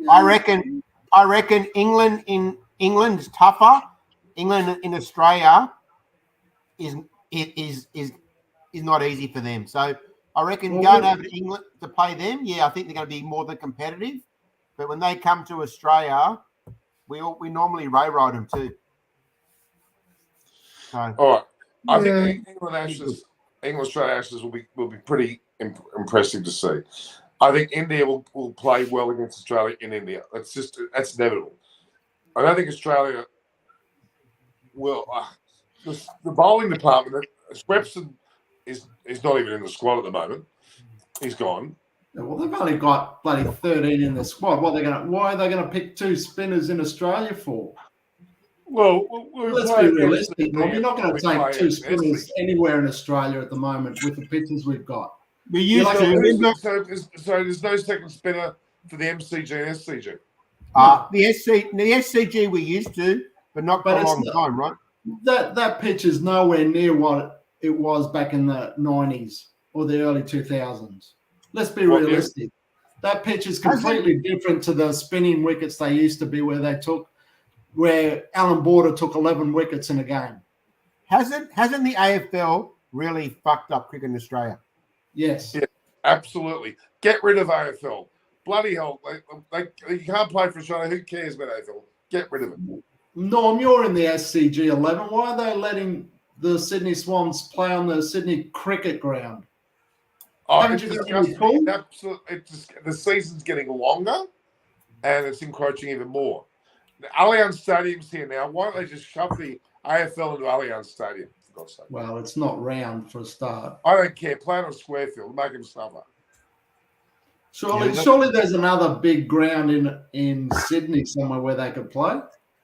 I reckon England's tougher. England in Australia is not easy for them. So I reckon going over to England to play them, I think they're going to be more than competitive. But when they come to Australia, we normally railroad them too. So, all right. I think England Australia Ashes will be pretty impressive to see. I think India will play well against Australia in India. That's inevitable. I don't think Australia will. The bowling department, Swepson is not even in the squad at the moment. He's gone. Well, they've only got bloody 13 in the squad. Why are they going to pick 2 spinners in Australia for? Well, let's be realistic. You're not going to take 2 spinners anywhere in Australia at the moment with the pitches we've got. We used to. So there's no second spinner for the MCG and SCG. The SCG we used to, but not for a long time, right? That pitch is nowhere near what it was back in the 90s or the early 2000s. Let's be realistic. That pitch is completely different to the spinning wickets they used to be, where Alan Border took 11 wickets in a game. Hasn't the AFL really fucked up cricket in Australia? Yes. Yeah, absolutely. Get rid of AFL. Bloody hell. You can't play for Australia. Who cares about AFL? Get rid of it. Norm, you're in the SCG 11. Why are they letting the Sydney Swans play on the Sydney cricket ground? It's disgusting. The season's getting longer and it's encroaching even more. The Allianz Stadium's here now. Why don't they just shove the AFL into Allianz Stadium, for God's sake? Well, it's not round for a start. I don't care. Play on a square field. Make them suffer. Surely there's another big ground in Sydney somewhere where they could play.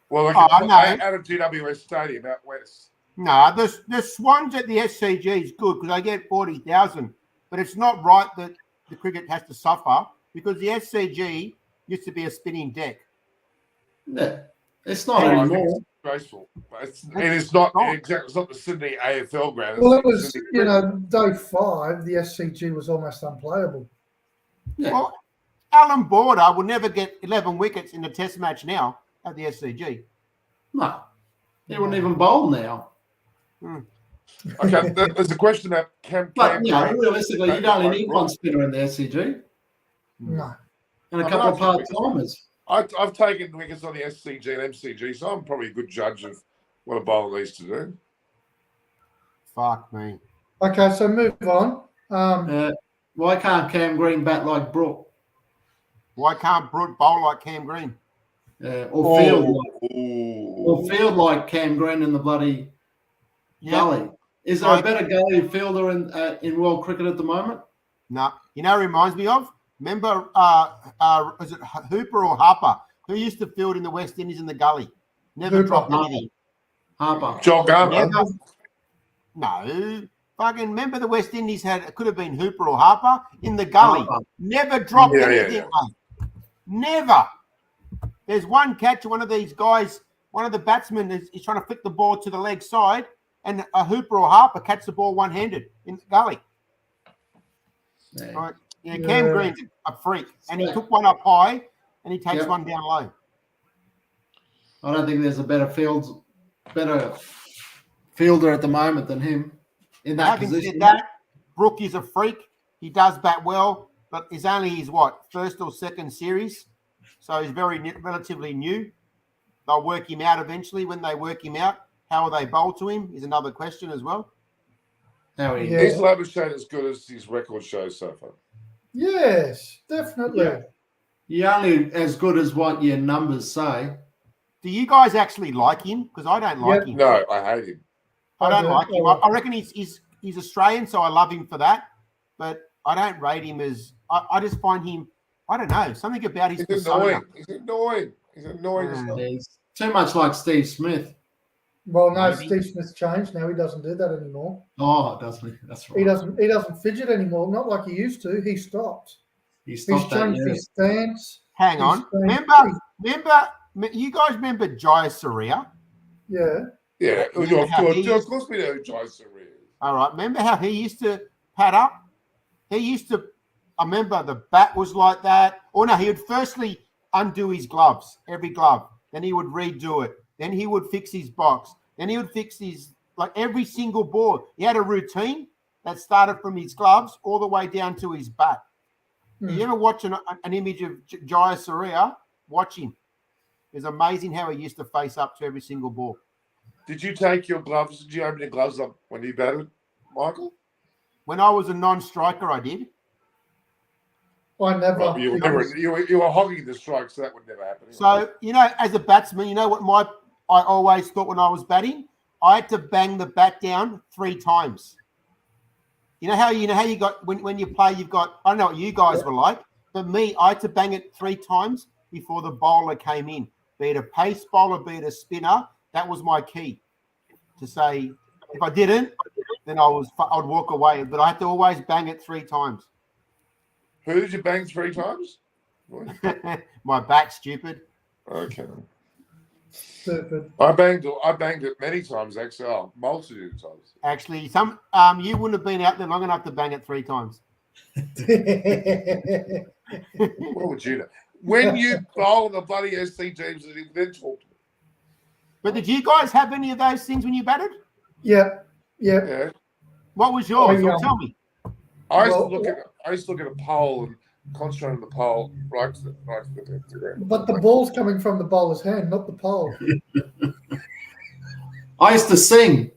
Well, they can play out of GWS Stadium out west. No, the Swans at the SCG is good because they get 40,000. But it's not right that the cricket has to suffer because the SCG used to be a spinning deck. Yeah, it's not anymore. It's disgraceful. It's not the Sydney AFL ground. Well, it was, day 5, the SCG was almost unplayable. Yeah. Well, Alan Border will never get 11 wickets in a test match now at the SCG. No, he wouldn't even bowl now. Okay, there's a question about realistically, you'd only need one spinner in the SCG. No. And a couple of part-timers. I've taken wickets on the SCG and MCG, so I'm probably a good judge of what a bowler needs to do. Fuck me. Okay, so move on. Why can't Cam Green bat like Brook? Why can't Brook bowl like Cam Green? Or field like Cam Green in the bloody gully? Is there a better gully fielder in world cricket at the moment? No. You know, it reminds me of. Remember, is it Hooper or Harper? Who used to field in the West Indies in the gully? Never dropped anything. Harper. John Garner. No. Fucking remember the West Indies it could have been Hooper or Harper in the gully. Harper. Never dropped anything. Mate. Never. There's one catch, one of these guys, one of the batsmen is trying to flick the ball to the leg side, and a Hooper or Harper catch the ball one-handed in the gully. Yeah. Right. Cam Green's a freak, and he took one up high, and he takes one down low. I don't think there's a better fielder at the moment than him in that position. Said that, Brook is a freak. He does bat well, but it's only his first or second series, so he's relatively new. They'll work him out eventually. When they work him out, how will they bowl to him is another question as well. His Labuschagne as good as his record shows so far. Yes, definitely. Yeah. You're only as good as what your numbers say. Do you guys actually like him? Because I don't like him. No, I hate him. I don't like him. I reckon he's Australian, so I love him for that. But I don't rate him as. I just find him. I don't know, something about his persona. He's annoying. He's annoying. He's too much like Steve Smith. Well, no, Maybe. Steve Smith's changed now. He doesn't do that anymore. Oh, doesn't he? That's right. He doesn't fidget anymore. Not like he used to. He stopped. He He's stopped that. changed Yeah. his stance. Hang on. Remember, you guys remember Jaya Surya? Yeah. Yeah, Remember of how course, he of course we know who Jason is. All right. Remember how he used to pad up? He used to, I remember the bat was like that. Or no, he would firstly undo his gloves, every glove. Then he would redo it. Then he would fix his box. Then he would fix his, like every single ball. He had a routine that started from his gloves all the way down to his bat. You ever watch an image of Jaya Surya? Watch him. It's amazing how he used to face up to every single ball. Did you take your gloves? Did you open your gloves up when you batted, Michael? When I was a non-striker, I did. I never. Well, you were hogging the strike, so that would never happen. So, as a batsman, you know what I always thought when I was batting? I had to bang the bat down 3 times. You know how you got when you play, you've got, I don't know what you guys were like, but me, I had to bang it 3 times before the bowler came in. Be it a pace bowler, be it a spinner, that was my key. To say if I didn't, then I'd walk away. But I had to always bang it 3 times. Who did you bang 3 times? My bat, stupid. Okay. Stupid. I banged it many times, actually. Oh, multitude of times. Actually, you wouldn't have been out there long enough to bang it 3 times. What would you know? When you bowl the bloody SC teams, then talk to me. But did you guys have any of those things when you batted? Yeah. Yeah. What was yours? Oh, yeah. Tell me. I used to look at a pole and concentrate on the pole right to the ground. But the ball's coming from the bowler's hand, not the pole. I used to sing.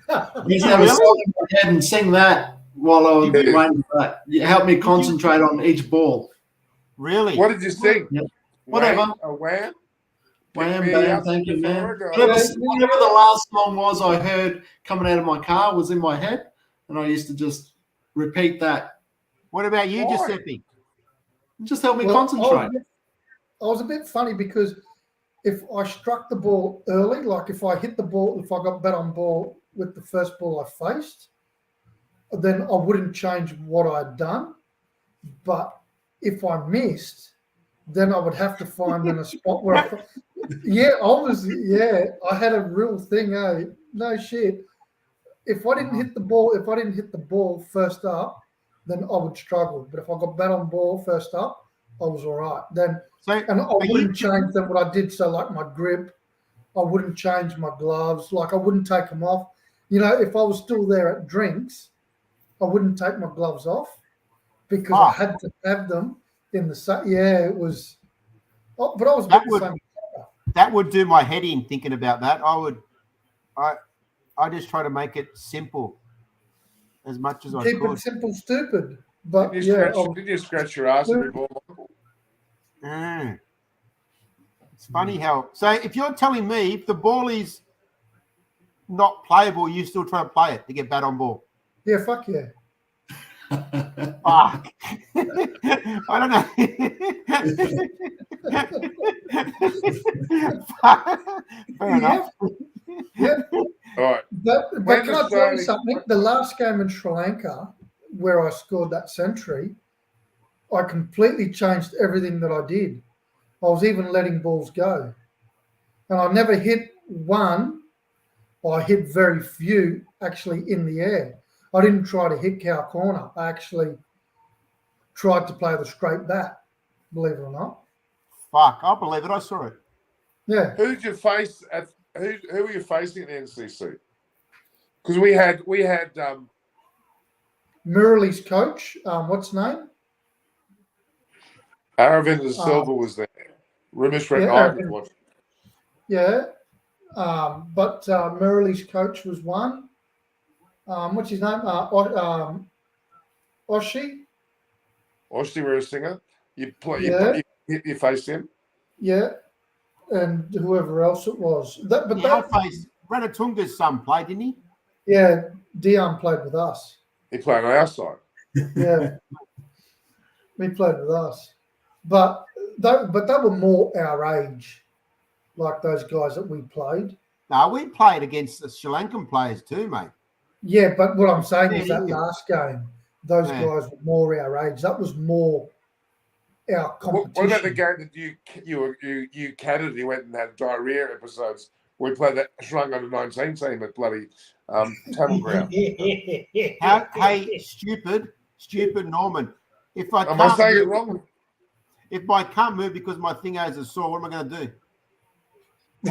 I used to have a song in my head and sing that while I was playing that. It helped me concentrate on each ball. Really? What did you sing? Yeah. Whatever. A wham? Wham, Pick me bam, up thank you, man. before I Whatever, go. whatever the last song was I heard coming out of my car was in my head, and I used to just repeat that. What about you, Why? Giuseppe? It just helped me Well, concentrate. I was a bit funny because if I struck the ball early, like if I hit the ball, if I got bat on ball with the first ball I faced, then I wouldn't change what I'd done. But if I missed, then I would have to find in a spot where I had a real thing, no shit. If I didn't hit the ball first up, then I would struggle. But if I got bat on ball first up, I was all right. And I wouldn't change them what I did. So like my grip, I wouldn't change my gloves. Like I wouldn't take them off. If I was still there at drinks, I wouldn't take my gloves off because I had to have them in the sun. Yeah, it was. Oh, but I was. That would do my head in thinking about that. I just try to make it simple as much as I could. Keep it simple, stupid. But Did you scratch your ass every ball, Michael? It's funny how. So if you're telling me if the ball is not playable, you still try to play it to get bat on ball. Yeah, fuck yeah. Fuck. I don't know. Fair enough. Yeah. All right. But can I tell you something? The last game in Sri Lanka, where I scored that century, I completely changed everything that I did. I was even letting balls go. And I never hit one. I hit very few actually in the air. I didn't try to hit cow corner. I actually tried to play the straight bat, believe it or not. Fuck, I believe it. I saw it. Yeah. Who did you face at? Who were you facing at NCC? Because we had Murali's coach. What's his name? Aravinda Silva was there. Ramesh Ratnayake was. Yeah. But Murali's coach was one. What's his name? Oshi. Oshi Weerasinghe. You faced him. Yeah. And whoever else it was. I faced Ranatunga's son played, didn't he? Yeah, Dion played with us. He played on our side. Yeah. He played with us. But they were more our age, like those guys that we played. No, we played against the Sri Lankan players too, mate. Yeah, but what I'm saying is Yeah, that yeah. last game, those Yeah. guys were more our age. That was more our competition. What about the game that you catted? You went and had diarrhea episodes. We played that Shrunk under 19 team at bloody Tamil Ground. Hey, stupid Norman. If I Am I saying it move, wrong? if I can't move because my fingers are sore, what am I going to do?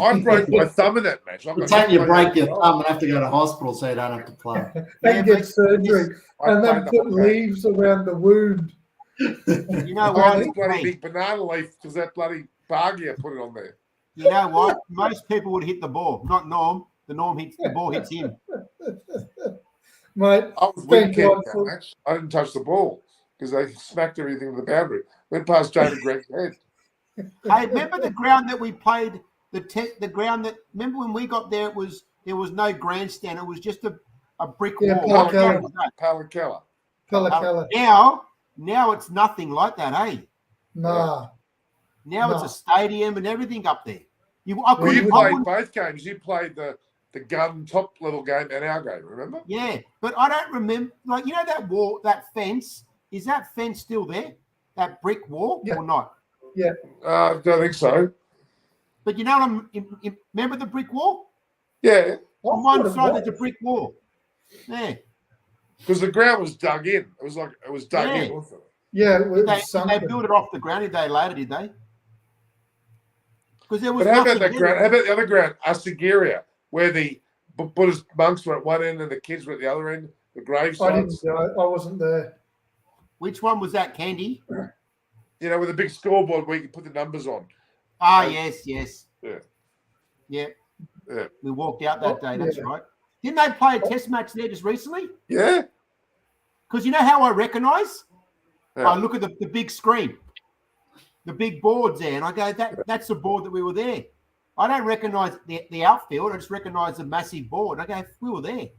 I broke my thumb in that match. Pretend you break your thumb and have to go to hospital so you don't have to play. and get surgery I and then played the put whole game. leaves around the wound. You know I had what? this bloody Hey, big banana leaf because that bloody Bargia put it on there. you know what? Most people would hit the ball, not Norm. The ball hits him. Mate, I was thank wicked God that for match. I didn't touch the ball because they smacked everything in the boundary. Went past David Gregg's head. Hey, remember the ground that we played? The ground that remember when we got there? There was no grandstand. It was just a brick Yeah, wall. Palakella. What ground was that? Palakella. Palakella. Now it's nothing like that, hey. Nah. Now it's No. a stadium and everything up there. You I played wouldn't- both games. You played the gun top level game and our game, remember? Yeah, but I don't remember. Like, you know that wall, that fence. Is that fence still there? That brick wall Yeah. or not? I don't think so. But you know what remember the brick wall? Yeah, On What one it side was. there's a brick wall. Yeah. because the ground was dug in. It was dug Yeah. in, wasn't it? Yeah, it Did was they sunken. build it off the ground? Did they later? Did they? Because there was But how nothing about that there. ground? How about the other ground, Asagiria, where the Buddhist monks were at one end and the kids were at the other end, the grave I didn't sites? go. I wasn't there. Which one was that, Candy? You know, with a big scoreboard where you can put the numbers on. Ah, Um, yes. Yeah. Yeah. Yeah. We walked out that day. That's Yeah. right. Didn't they play a test match there just recently? Yeah. Because you know how I recognise? Yeah. I look at the big screen, the big boards there, and I go, that's the board that we were there. I don't recognise the outfield. I just recognise the massive board. I go, we were there.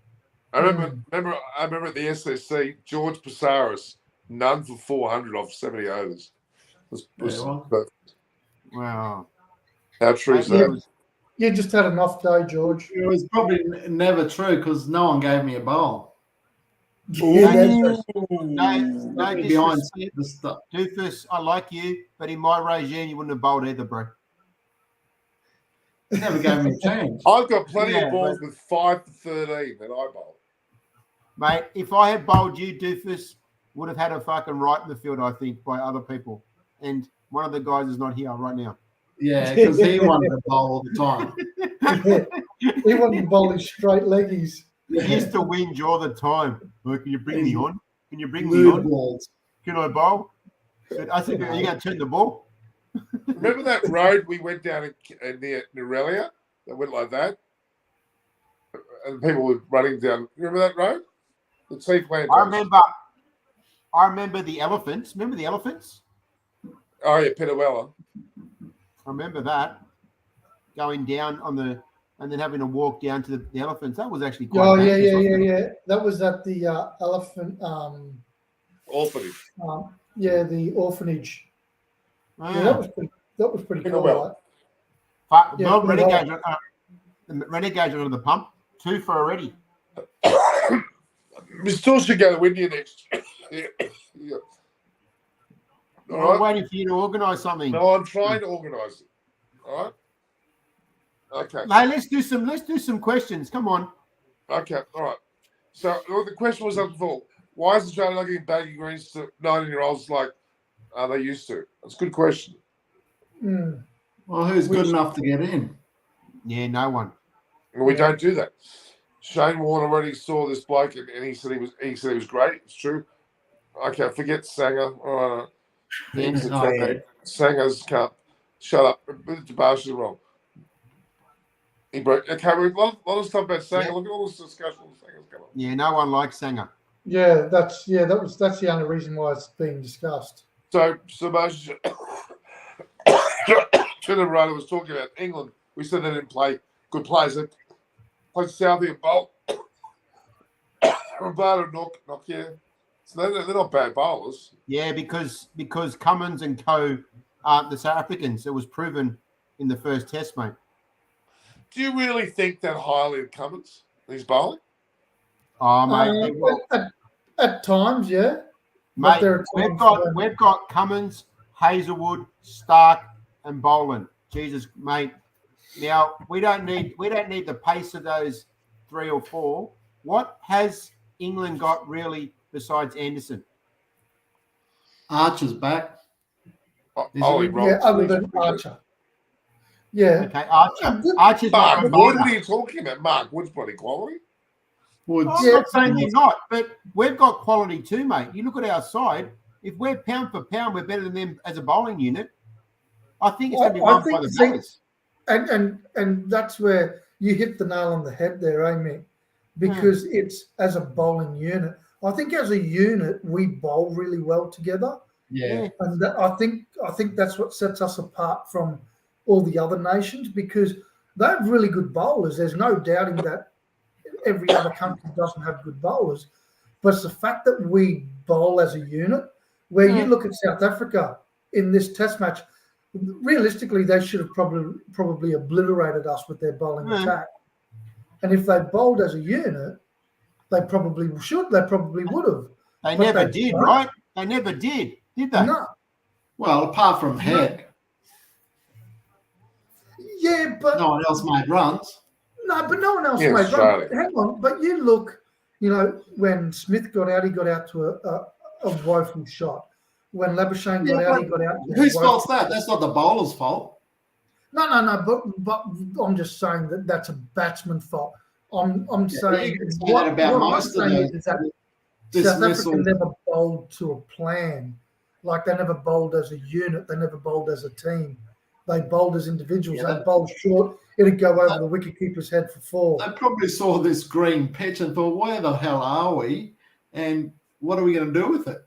I remember at the SSC, George Passaris, none for 400 off 70 overs. But Wow. how true is Yeah. that? You just had an off day, George. It was probably never true because no one gave me a bowl. Yeah, No Behind disrespect, the stuff. Doofus, I like you, but in my regime, you wouldn't have bowled either, bro. Never gave me a chance. I've got plenty Yeah, of balls with 5 to 13 that I bowl. Mate, if I had bowled you, Doofus, would have had a fucking right in the field, I think, by other people. And one of the guys is not here right now. Yeah, because he wanted to bowl all the time. He wanted to bowl his straight leggies. He used to whinge all the time. Oh, can you bring me on? Can you bring me Mood on? balls. Can I bowl? I said, are you going to turn the ball? Remember that road we went down near Nerelia that went like that? And people were running down. Remember that road? The tea plant. I remember the elephants. Remember the elephants? Oh, yeah, Petawella. I remember that. Going down and then having to walk down to the elephants. That was actually quite Oh, dangerous, wasn't it? yeah. That was at the elephant. Orphanage. The orphanage. Ah. Yeah, that was pretty cool. Well. Right? But Yeah, well, pretty the Renegades are on the pump. 2 for already. We still should go to India next. Yeah. All I'm right. waiting for you to organise something. No, I'm trying to organise it. All right. Okay. Hey, let's do some questions. Come on. Okay. All right. So the question was up before. Why is Australia not getting baggy greens to 19-year-olds like they used to? That's a good question. Mm. Well, who's good enough to get in? Yeah, no one. And we don't do that. Shane Warne already saw this bloke, and he said he was great. It's true. Okay, forget Sanger. All right. Yeah. Sanger's can't. Shut up. Debar's wrong. He broke. Okay, we've a lot of stuff about Sanger. Yeah. Look at all this discussion on Sanger's come on. Yeah, no one likes Sanger. That's the only reason why it's being discussed. So much. Trinidad Ryder was talking about England. We said they didn't play good players. They played Southie and Bolt. Roberto Nokia. So they're not bad bowlers. Yeah, because Cummins and co aren't the South Africans. It was proven in the first test, mate. Do you really think that highly of Cummins? He's bowling? Oh, mate, he will. At times, yeah. But Mate, there are we've times got when- we've got Cummins, Hazelwood, Stark, and Boland. Jesus, mate. Now we don't need the pace of those 3 or 4. What has England got really besides Anderson? Archer's back. Ollie he? Robson. other than Archer. Yeah. Okay, Archer. A good- Archer's Mark not a Wood, what are bowler. you talking about? Mark Wood's bloody quality. Woods. I'm not saying you're not, but we've got quality too, mate. You look at our side. If we're pound for pound, we're better than them as a bowling unit. I think it's going to be won by the batters. And that's where you hit the nail on the head there, Amy, because it's as a bowling unit. I think as a unit we bowl really well together, Yeah. and I think that's what sets us apart from all the other nations, because they have really good bowlers. There's no doubting that every other country doesn't have good bowlers, but it's the fact that we bowl as a unit. Where you look at South Africa in this Test match, realistically, they should have probably obliterated us with their bowling attack. And if they bowled as a unit, they probably should. They probably would have. They But never they did, don't. right? They never did they? No. Well, apart from Head, Yeah, but no one else made runs. but no one else Yeah, made Australia. runs. Hang on, but you look, when Smith got out, he got out to a woeful shot. When Labuschagne got out, he got out. To a Whose woeful fault's that? That's not the bowler's fault. No. But I'm just saying that's a batsman fault. I'm saying you can say what, that about what I'm most of saying those is that South Africa dismissals. never bowled to a plan. Like they never bowled as a unit. They never bowled as a team. They bowled as individuals. Yeah, they bowled short. It'd go over the wicketkeeper's head for 4. They probably saw this green pitch and thought, where the hell are we? And what are we going to do with it?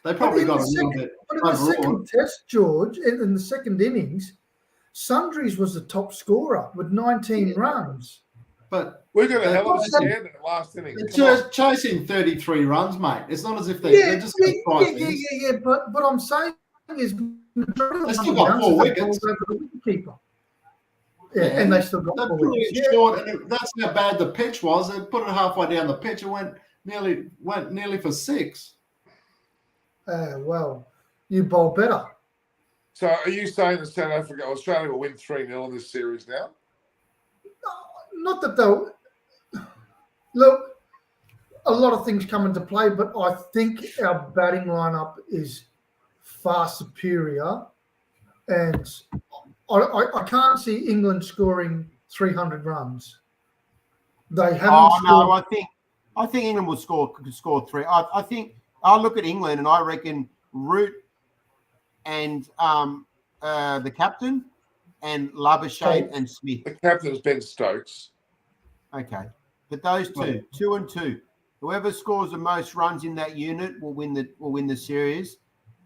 They probably got a little bit But in the overawed. second test, George, in the second innings, Sundries was the top scorer with 19 runs. But We're going to They- hell of a stand in the last inning. they're chasing 33 runs, mate. It's not as if they're just going to try things. Yeah. But what I'm saying is, majority of They the still got runs 4 they wickets. bowled over the wicketkeeper. Yeah, Yeah. and they still got They 4 put wickets. it short, and that's how bad the pitch was. They put it halfway down the pitch and went nearly for 6. Well, you bowl better. So are you saying that Australia will win 3-0 in this series now? Not that they'll look. A lot of things come into play, but I think our batting lineup is far superior, and I can't see England scoring 300 runs. They haven't. Oh no, scored. I think England could score 3. I think I look at England and I reckon Root and the captain and Labuschagne and Smith. The captain's Ben Stokes. Okay, but those two, 2 and 2, whoever scores the most runs in that unit will win the series,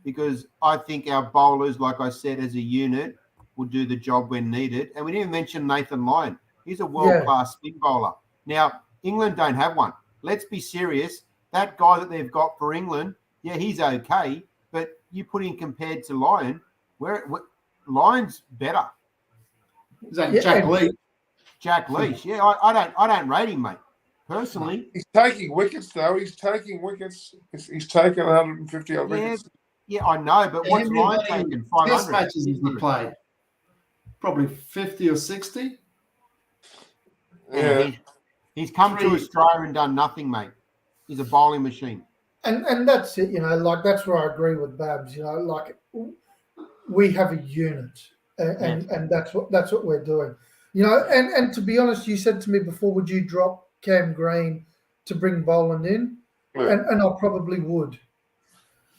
because I think our bowlers, like I said, as a unit, will do the job when needed. And we didn't even mention Nathan Lyon. He's a world-class spin bowler. Now, England don't have one. Let's be serious. That guy that they've got for England, yeah, he's okay, but you put him compared to Lyon, where Lyon's better. Is that Jack Lee? Jack Leach, yeah, I don't rate him, mate. Personally, He's taking wickets, though. He's taking wickets. He's taken 150 odd wickets. yeah, I know, but what's Lyon taking? 500 Test matches has he played? Probably 50 or 60. Yeah. He's come to Australia and done nothing, mate. He's a bowling machine. And that's it, like that's where I agree with Babs. Like we have a unit, and that's what we're doing. And to be honest, you said to me before, would you drop Cam Green to bring Boland in? Yeah. And I probably would,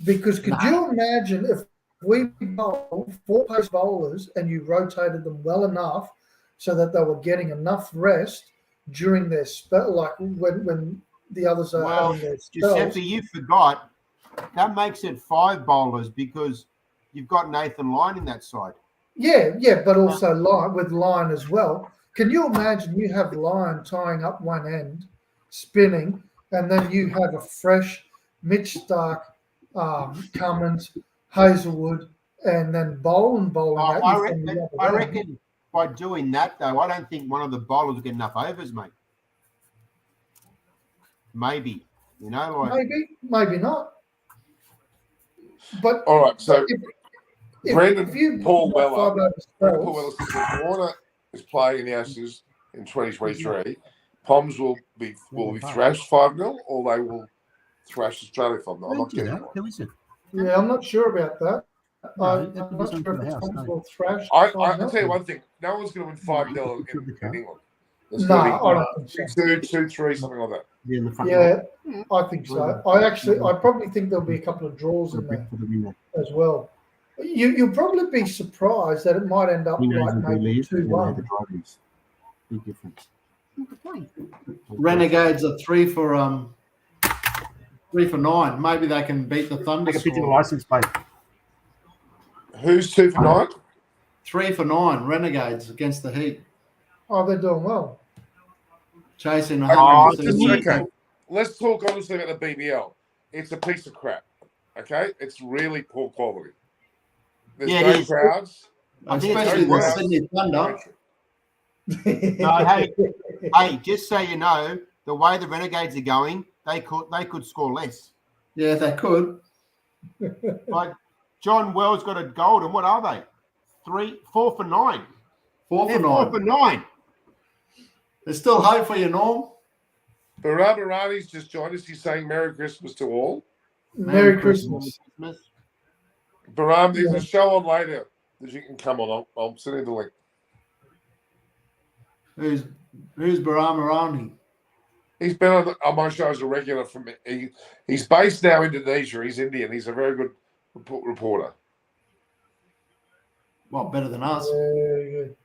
because could you imagine if we bowled 4 pace bowlers and you rotated them well enough so that they were getting enough rest during their spell, like when the others are having their spells. Giuseppe, you forgot that makes it 5 bowlers because you've got Nathan Lyon in that side. Yeah, but also Lyon as well. Can you imagine you have Lyon tying up one end, spinning, and then you have a fresh Mitch Stark, Cummins, Hazelwood, and then bowling I at you from the other reckon by doing that, though, I don't think one of the bowlers will get enough overs, mate. Maybe, maybe not. But All right, so Brendan if you Paul got Weller, 5 over Brendan Paul spells, Weller says if Warner is playing in the Ashes in 2023, Poms will be thrashed 5-0, or they will thrash Australia 5-0. I'm not too sure. Who is it? yeah, I'm not sure about that. No, I'm that not was sure on if the it's house, Poms no. will thrash. I 5-0. can tell you one thing: no one's going to win 5-0 in England. It's No, going to I don't think so. 2, 2-3, something like that. Yeah, in the front Yeah, I think so. I probably think there'll be a couple of draws in there for the winner. as well. You'll probably be surprised that it might end up He knows like who maybe leads, and they have the 2-1. drivers. Big difference. Renegades are 3 for 9. Maybe they can beat the Thunder Take a picture of the squad. license plate. Who's 2 for 9? 3 for 9. Renegades against the Heat, Oh, they're doing well. chasing Okay, 100%. okay. Let's talk honestly about the BBL. It's a piece of crap. Okay, it's really poor quality. There's Yeah, it no is. crowds. Especially the Sydney Thunder. No, hey, just so you know, the way the Renegades are going, they could score less. Yeah, they could. Like John Wells got a gold, and what are they? 4 for 9. 4 They're for 4 9. for 9. There's still hope for you, Norm. Barabarani's just joined us. He's saying Merry Christmas to all. Merry Christmas. Baram, there's a show on later that you can come on. I'll send you the link. Who's Baramarani? He's been on my show as a regular. He's based now in Indonesia. He's Indian. He's a very good reporter. Well, better than us. Very good.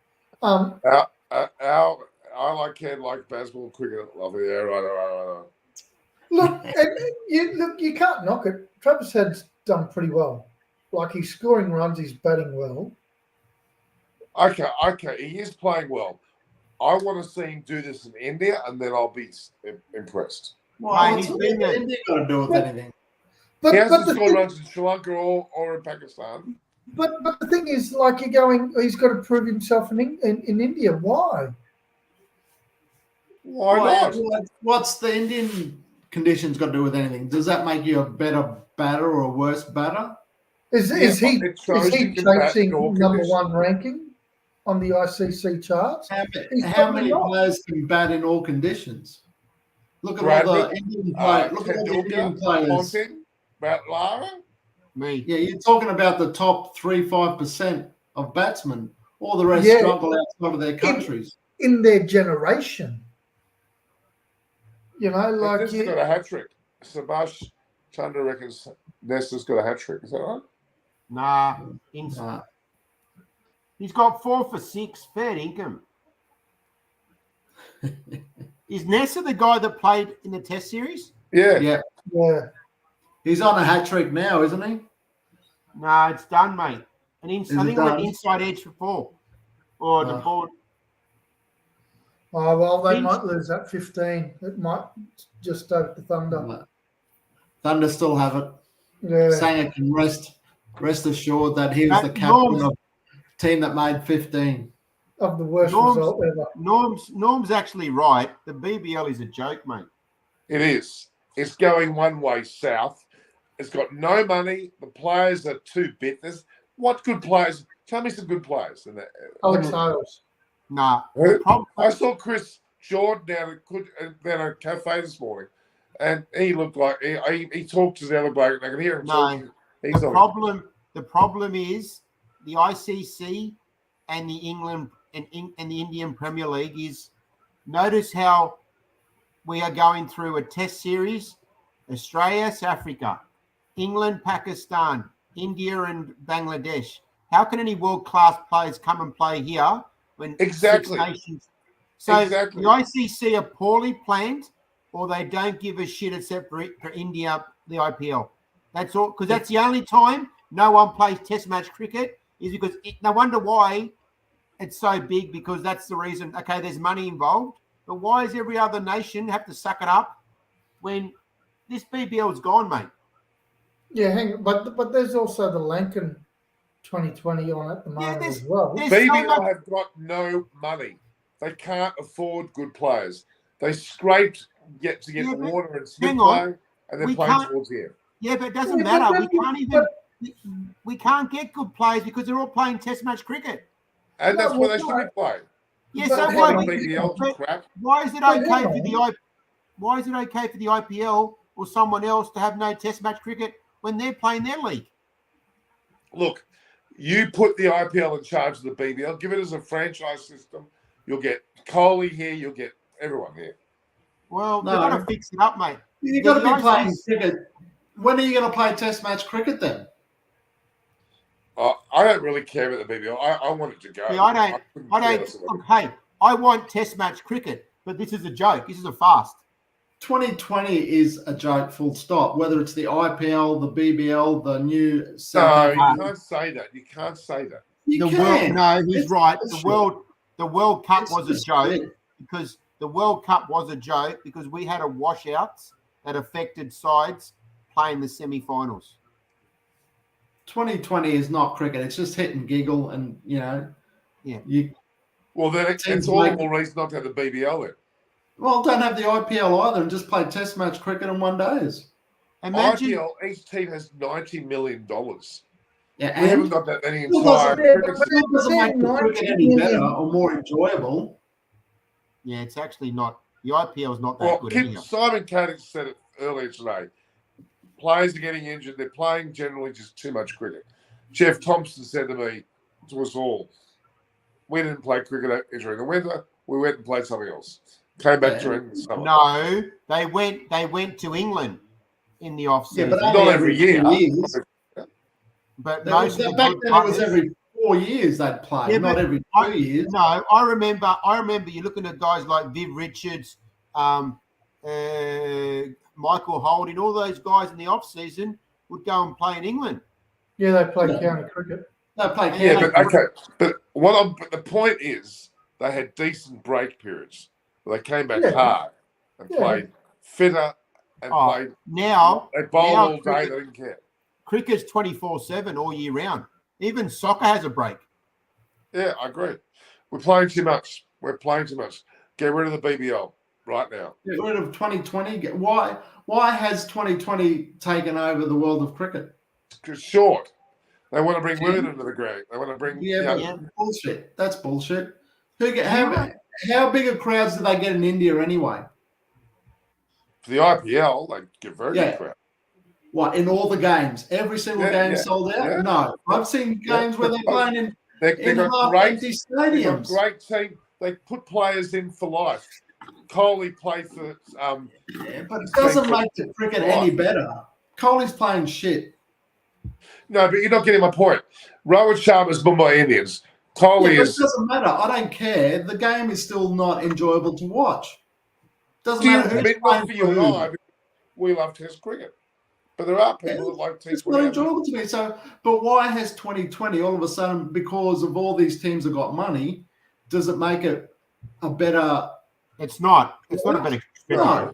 I like Ken, like basketball, cricket. Lovely. Yeah, right. Look, you can't knock it. Travis Head's done pretty well. Like he's scoring runs, he's batting well. Okay. He is playing well. I want to see him do this in India, and then I'll be impressed. Well, Mate, what's India got to do with anything? But, He but, hasn't the scored thing, runs in Sri Lanka or in Pakistan. but the thing is, like you're going, he's got to prove himself in India. Why? Why not? What's the Indian conditions got to do with anything? Does that make you a better batter or a worse batter? Is he it shows you can bat chasing in all number conditions. 1 ranking on the ICC charts? How many players can bat in all conditions? Look at all the Indian players. Look at all the Indian players. Ponting, Lara. Me. Yeah, you're talking about the top 3-5% of batsmen. All the rest Yeah. struggle outside of their countries. In their generation. You know, like Nessa's got a hat trick. Subhash Chandra reckons Nessa's got a hat trick. Is that right? Nah. He's got 4 for 6. Fair income. Is Nessa the guy that played in the Test series? Yeah. yeah. He's on a hat trick now, isn't he? No, it's done, mate. And I think it went done? inside edge for 4. Or the board. Oh, well, they might lose that 15. It might just over the Thunder. Thunder still have it. Yeah. Sanger can rest assured that he was the captain of the team that made 15. Of the worst result ever. Norm's actually right. The BBL is a joke, mate. It is. It's going one way south. It's got no money. The players are too bit. What good players? Tell me some good players. Alex Hales. Nah. I saw Chris Jordan down a cafe this morning, and he looked like he talked to the other bloke. I can hear him. No. The problem is the ICC and the England and the Indian Premier League is. Notice how we are going through a Test series: Australia, South Africa, England, Pakistan, India, and Bangladesh. How can any world-class players come and play here when Exactly. 6 nations? So Exactly. the ICC are poorly planned, or they don't give a shit except for India, the IPL. That's all, because that's the only time no one plays Test match cricket. Is because no wonder why it's so big, because that's the reason. Okay, there's money involved, but why does every other nation have to suck it up when this BBL's gone, mate? Yeah, hang on. But there's also the Lankan 2020 on at the moment there's- as well. there's- so BBL much- have got no money. They can't afford good players. They scraped get Yeah, but water and Smith hang on. playing, and they're We playing can't- towards here. Yeah, but it doesn't Yeah, matter. but We can't even. We can't get good players because they're all playing Test match cricket. And No, that's where well, they should be playing. Yeah, But so hang why? on, BBL but crap. why is it but okay hang for the Why is it okay for the IPL or someone else to have no Test match cricket when they're playing their league? Look, you put the IPL in charge of the BBL. Give it as a franchise system. You'll get Kohli here. You'll get everyone here. Well, No. they've got to fix it up, mate. You've got to the be playing ICC cricket. When are you going to play Test match cricket then? I don't really care about the BBL. I want it to go. Yeah, I couldn't care don't. less about it. Hey, I want Test match cricket, but this is a joke. This is a fast. 2020 is a joke, full stop. Whether it's the IPL, the BBL, the new No, South you African- can't say that. You can't say that. You The can. world. No, he's It's right. bullshit. The World Cup It's was a just joke weird. because the World Cup was a joke because we had a washouts that affected sides playing the semi-finals. 2020 is not cricket. It's just hit and giggle, and Yeah. You Well, then Seems it's all like- the more reason not to have the BBL then. don't have the IPL either, and just play Test match cricket in 1 days. Imagine. IPL, each team has $90 million. Yeah, We haven't and got that many Still entire doesn't- cricket it still doesn't make the They're cricket any 90 better million. or more enjoyable. Yeah, it's actually not. The IPL is not that Well, good anyhow. Simon Caddick said it earlier today. Players are getting injured. They're playing generally just too much cricket. Jeff Thompson said to me, to us all, we didn't play cricket during the winter. We went and played something else. Came back Yeah. during the summer. No, they went to England in the off Yeah, season. but Not only every year. 2 years. but That most was, of the back good then, it was players- every 4 years they'd play, Yeah, not but every 2 years. No, I remember. You're looking at guys like Viv Richards, Michael Holding, all those guys in the off season would go and play in England. Yeah, they play Yeah. county cricket. They play Yeah, county but cricket. okay. But the point is, they had decent break periods. They came back Yeah. hard and Yeah. played fitter and Oh, played. Now They bowled now all day. cricket- They didn't care. cricket's 24/7 all year round. Even soccer has a break. Yeah, I agree. We're playing too much. We're playing too much. Get rid of the BBL right now. Get rid of 2020. Why has 2020 taken over the world of cricket? It's short. They want to bring Yeah. women into the ground. They want to bring. Yeah, but Yeah. bullshit. That's bullshit. Yeah. How big a crowds do they get in India anyway? For the IPL, they get very Yeah. good crowd. What, in all the games? Every single Yeah, game yeah, sold out? yeah. No. I've seen Yeah. games where they're playing in They've got half great. empty They've got stadiums. great team. They put players in for life. Kohli played for. Yeah, but it doesn't make the cricket any better. Kohli's playing shit. No, but you're not getting my point. Rohit Sharma's Mumbai Indians. Yeah, Kohli but it is. doesn't matter. I don't care. The game is still not enjoyable to watch. Doesn't Do you, matter I who's mean, playing not for for you and who. I. But we love Test cricket, but there are people that like It's T20. not enjoyable to me. So, but why has 2020 all of a sudden, because of all these teams that got money, does it make it a better? It's not. It's not a better. No,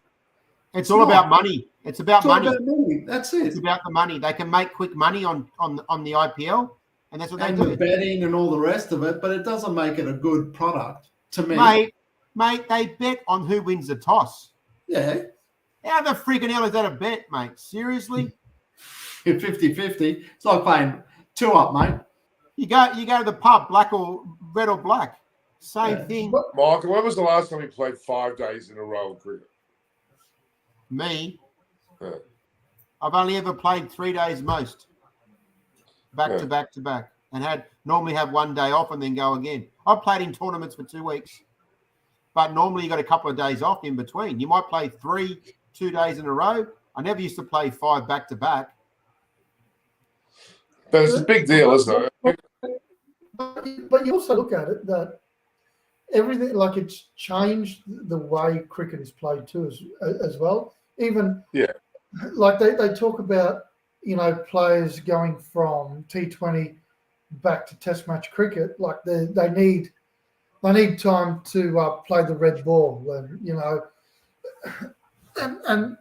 It's all not. about money. It's about it's all money. about money. That's it. It's about the money. They can make quick money on the IPL, and that's what they And the do. betting and all the rest of it, but it doesn't make it a good product to me. Mate, they bet on who wins the toss. Yeah, How the freaking hell is that a bet, mate? Seriously? 50-50. It's like playing 2 up, mate. You go to the pub, black or red or black. Same Yeah. thing. But Michael, when was the last time you played 5 days in a row of cricket? Me, Yeah. I've only ever played 3 days most. Back Yeah. to back to back. And normally have 1 day off and then go again. I've played in tournaments for 2 weeks. But normally you got a couple of days off in between. You might play 2 days in a row. I never used to play 5 back to back. But it's a big deal, isn't it? But you also look at it that everything, like, it's changed the way cricket is played too, as well. Even Yeah. like they talk about, players going from T20 back to Test match cricket. Like they need time to play the red ball, and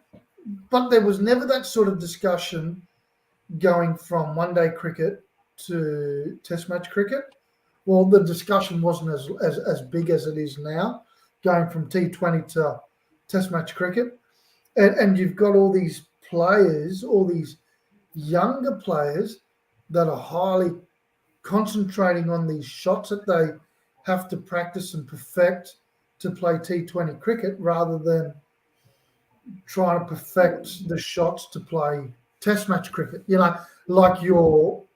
but there was never that sort of discussion going from one day cricket to Test match cricket. Well, the discussion wasn't as big as it is now, going from T20 to Test match cricket. And you've got all these players, all these younger players that are highly concentrating on these shots that they have to practice and perfect to play T20 cricket rather than trying to perfect the shots to play Test match cricket. You know, like Well,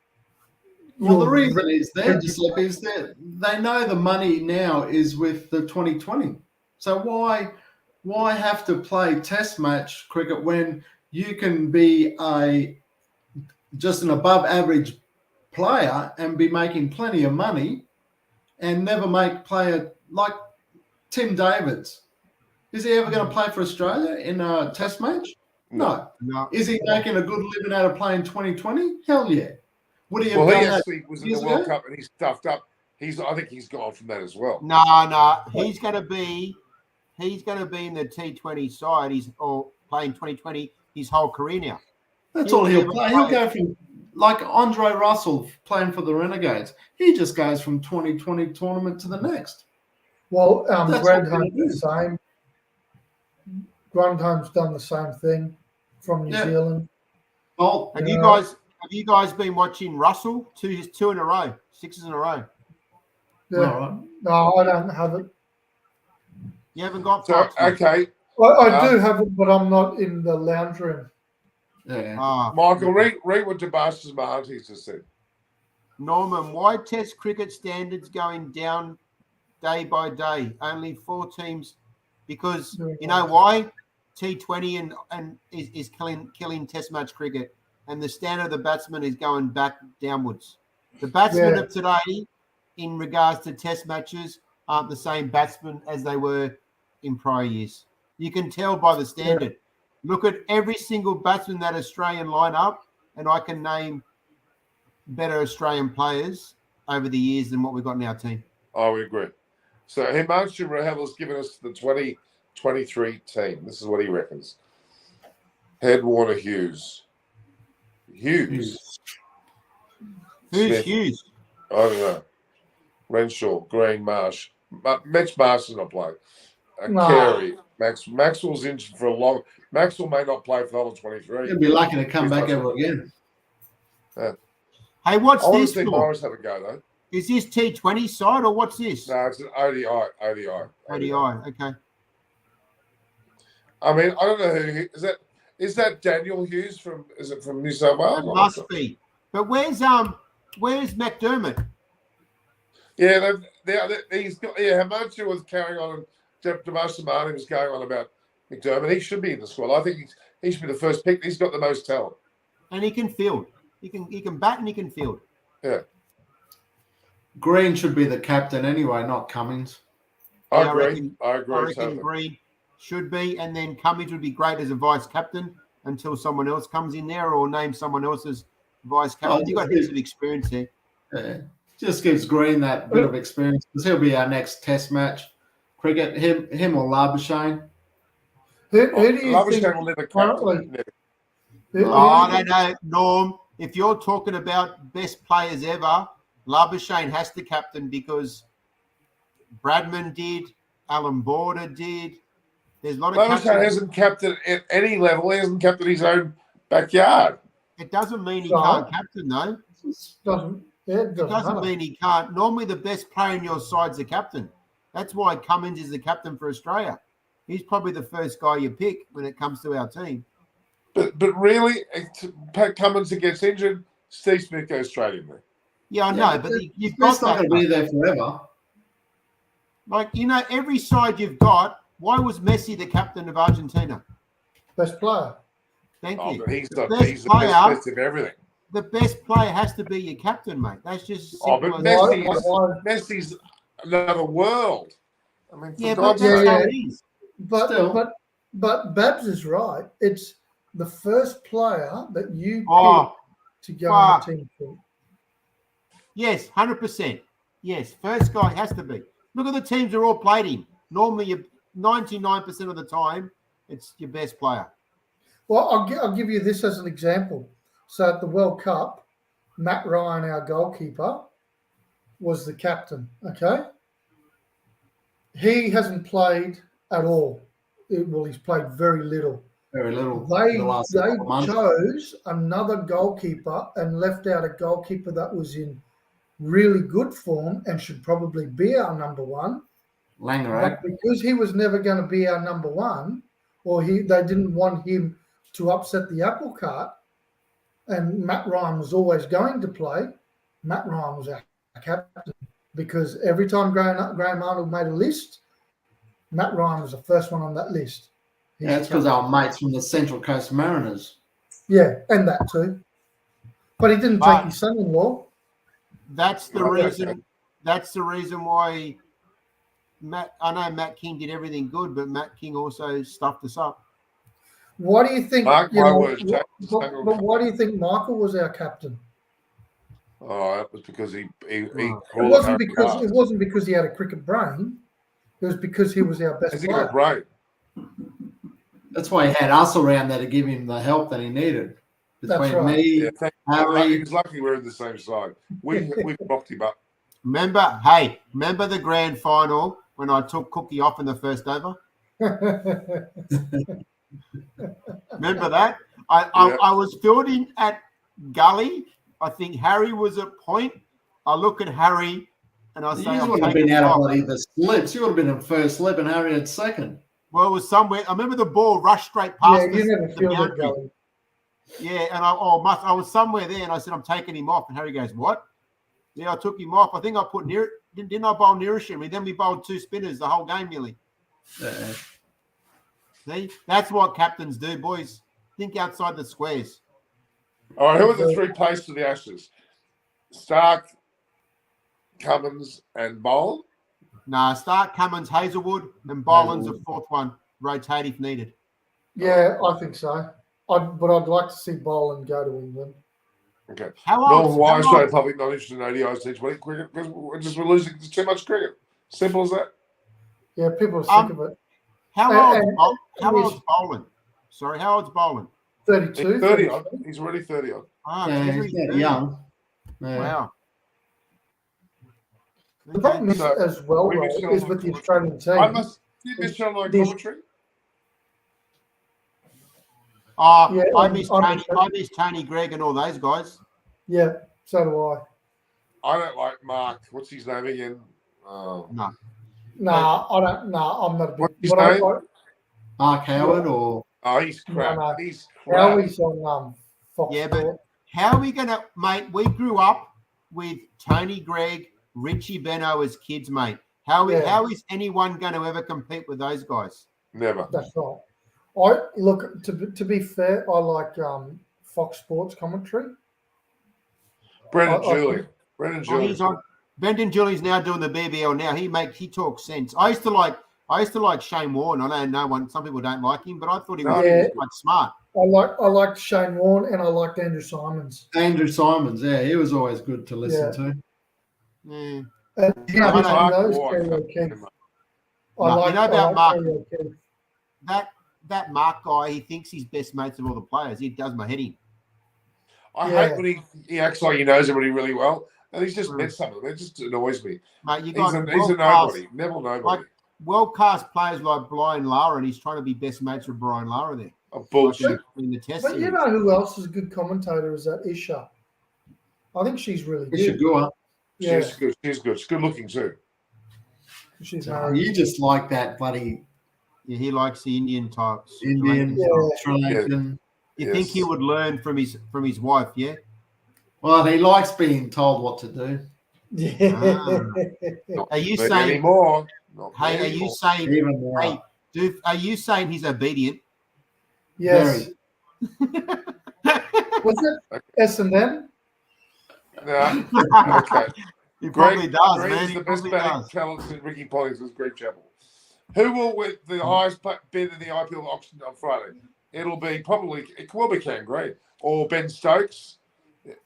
the reason is there, Giuseppe, is that they know the money now is with the 2020. So why have to play Test match cricket when you can be just an above average player and be making plenty of money and never make player like Tim Davids? Is he ever going to play for Australia in a Test match? No. Is he making a good living out of playing 2020? Hell yeah. Would he have Well, he done that actually was in the World Cup and he stuffed up. I think he's gone from that as well. No. He's going to be in the T20 side. He's playing 2020 his whole career now. That's all he'll play. He'll go from like Andre Russell playing for the Renegades. He just goes from 2020 tournament to the next. Well, Grandhome's the same. Grandhome's done the same thing from New Zealand. Oh, have you guys been watching Russell? Two in a row, sixes in a row. Yeah. Right. No, I don't have it. You haven't got so, okay. I do have it, but I'm not in the lounge room. Yeah. Michael, read what Jabash's Mahantis has said. Norman, why Test cricket standards going down day by day? Only 4 teams, because you know why? T20 and is killing Test match cricket, and the standard of the batsman is going back downwards. The batsmen of today, in regards to Test matches, aren't the same batsmen as they were in prior years. You can tell by the standard. Look at every single batsman that Australian line up, and I can name better Australian players over the years than what we've got in our team. I would agree. So Himanshu Rahel has given us the 2023 team. This is what he reckons. Head Warner Hughes. Who's Smith. Hughes? I don't know. Renshaw, Green, Marsh. Mitch Marsh is not playing. Carey. Maxwell's injured for a long. Maxwell may not play for the whole 23. He'll be lucky to come back ever again. Hey, what's I want this to see for? Morris have a go though. Is this T20 side or what's this? No, it's an ODI. Okay. I mean, I don't know who is that. Is that Daniel Hughes from? Is it from New South Wales? It must be. But where's McDermott? Yeah, he's got. Yeah, Himanshu was carrying on, and Jabashir Samani was going on about McDermott. He should be in the squad. I think he should be the first pick. He's got the most talent, and he can field. He can bat and he can field. Yeah. Green should be the captain anyway, not Cummins. I agree. I reckon totally. Green should be, and then Cummins would be great as a vice captain until someone else comes in there or name someone else as vice captain. You've got heaps of experience there. Yeah. Just gives Green that bit of experience because he'll be our next Test match cricket. Him or Labuschagne. Who do you Labuschagne think will never captain. I don't know, Norm. If you're talking about best players ever, Labuschagne has to captain because Bradman did, Alan Border did. There's a lot of Labuschagne hasn't captained at any level. He hasn't captained his own backyard. It doesn't mean he can't captain, though. It doesn't mean he can't. Normally, the best player in your side's the captain. That's why Cummins is the captain for Australia. He's probably the first guy you pick when it comes to our team. But really, Pat Cummins that gets injured, Steve Smith goes straight in there. Yeah, I know, but you've got not going to be there forever. Like, every side you've got, why was Messi the captain of Argentina? Best player. Thank you. But he's the best of everything. The best player has to be your captain, mate. That's just simple. But Messi's another world. I mean, that's how it is. But Babs is right. It's the first player that you pick to go on the team for. Yes, 100%. Yes, first guy has to be. Look at the teams that are all played him. Normally, 99% of the time, it's your best player. Well, I'll give you this as an example. So at the World Cup, Matt Ryan, our goalkeeper, was the captain. Okay, he hasn't played at all. He's played very little. Very little. They in the last couple of months. chose another goalkeeper and left out a goalkeeper that was in really good form and should probably be our number one. Langerack. But because he was never going to be our number one, or they didn't want him to upset the apple cart, and Matt Ryan was always going to play, Matt Ryan was our captain. Because every time Graham Arnold made a list, Matt Ryan was the first one on that list. Yeah, it's because our mates from the Central Coast Mariners. Yeah, and that too. But he didn't take his son-in-law. That's the reason. That's the reason why I know Matt King did everything good, but Matt King also stuffed us up. Why do you think? Mark my words, Jack. But why do you think Michael was our captain? Oh, that was because he It wasn't because he had a cricket brain. It was because he was our best Has he got a player. brain? That's why he had us around there to give him the help that he needed. That's Between right. me, Yeah, Harry. he's lucky we're in the same side. We rocked him up. Remember the grand final when I took Cookie off in the first over? Remember that? I was fielding at Gully. I think Harry was at point. I look at Harry and I say, You would have been out of bloody the slips. You would have been in first slip and Harry had second. Well, it was somewhere. I remember the ball rushed straight past Yeah, you never fielded Gully. Yeah, and I was somewhere there and I said, I'm taking him off. And Harry goes, what? Yeah, I took him off. I think I put didn't I bowl Neerisham? And then we bowled two spinners the whole game nearly. Yeah. See, that's what captains do, boys. Think outside the squares. All right, who are the three places to the Ashes? Stark, Cummins, and Boland? Nah, Stark, Cummins, Hazelwood, and Boland's the fourth one. Rotate if needed. Yeah, I think so. But I'd like to see Boland go to England. Okay. How Northern old? Wires show public not interested in ODIs T20 cricket because we're losing too much cricket. Simple as that. Yeah, people are sick of it. How old's Boland? Sorry, how old's Boland? 32. He's 30 odd. He's already 30 odd. Yeah, he's that young. Yeah. Wow. The problem is, as well, we Ray, missed is on with the commentary. Australian team. Did you miss on my commentary? Yeah, I miss Tony Gregg and all those guys. Yeah, so do I. I don't like Mark. What's his name again? Oh. No. Nah, I don't. Nah, I'm not a big. What's his But I name? like Mark Howard or Oh, he's crap. No. He's crap. Howie's on Fox Yeah, but Sport. how are we going to, mate? We grew up with Tony Gregg, Richie Beno as kids, mate. How is anyone going to ever compete with those guys? Never. That's right. I look to be fair. I like Fox Sports commentary. Brendan I Julian. think- Brendan Oh, Julian. he's on. Brendan Julian's now doing the BBL now. He talks sense. I used to like Shane Warne. I know some people don't like him, but I thought he was quite smart. I liked Shane Warne and I liked Andrew Simons. Andrew Simons. Yeah, he was always good to listen to. Yeah. And I don't Mark knows Ward. Kerry O'Keefe. You know about Mark? Kerry O'Keefe. That Mark guy, he thinks he's best mates with all the players. He does my head in. I Yeah. hate when he acts like he knows everybody really well, and he's just met some of them. It just annoys me. Mate, you He's got a nobody. Neville nobody. world-class players like Brian Lara, and he's trying to be best mates with Brian Lara there. Oh, bullshit. In the test But you series. know who else is a good commentator is that Isha. I think she's really He should good. go up. Yeah, She's good. She's good. She's good looking too. she's So married. you just like that bloody Yeah, he likes the Indian types. Indian, Yeah. Sri Lankan. You think he would learn from his wife? Yeah. Well, he likes being told what to do. Yeah. Not Are you me saying? anymore? Not me Hey, are you anymore. saying? Even more. Hey, dude, are you saying he's obedient? Yes. Very. Was it S&M? No. Okay. He probably does, Greg man. is He the best probably batting does. talent in Ricky Pollings with Greg Chappell. Who will win the highest bid in the IPL auction on Friday? It will be Cam Green or Ben Stokes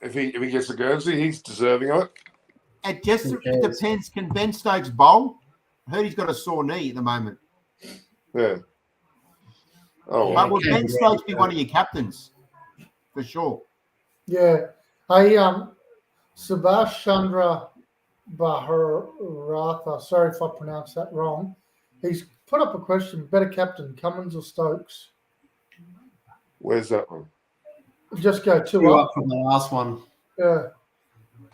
if he gets the Guernsey. He's deserving of it. It just Who cares? depends. Can Ben Stokes bowl? I heard he's got a sore knee at the moment. Yeah. Oh, But would Cam Ben Green, Stokes be one of your captains? For sure. Yeah. Hey, Subhash Chandra Bharatha, sorry if I pronounced that wrong. He's put up a question: better captain, Cummins or Stokes? Where's that one? Just go two Two up. up from the last one. Yeah.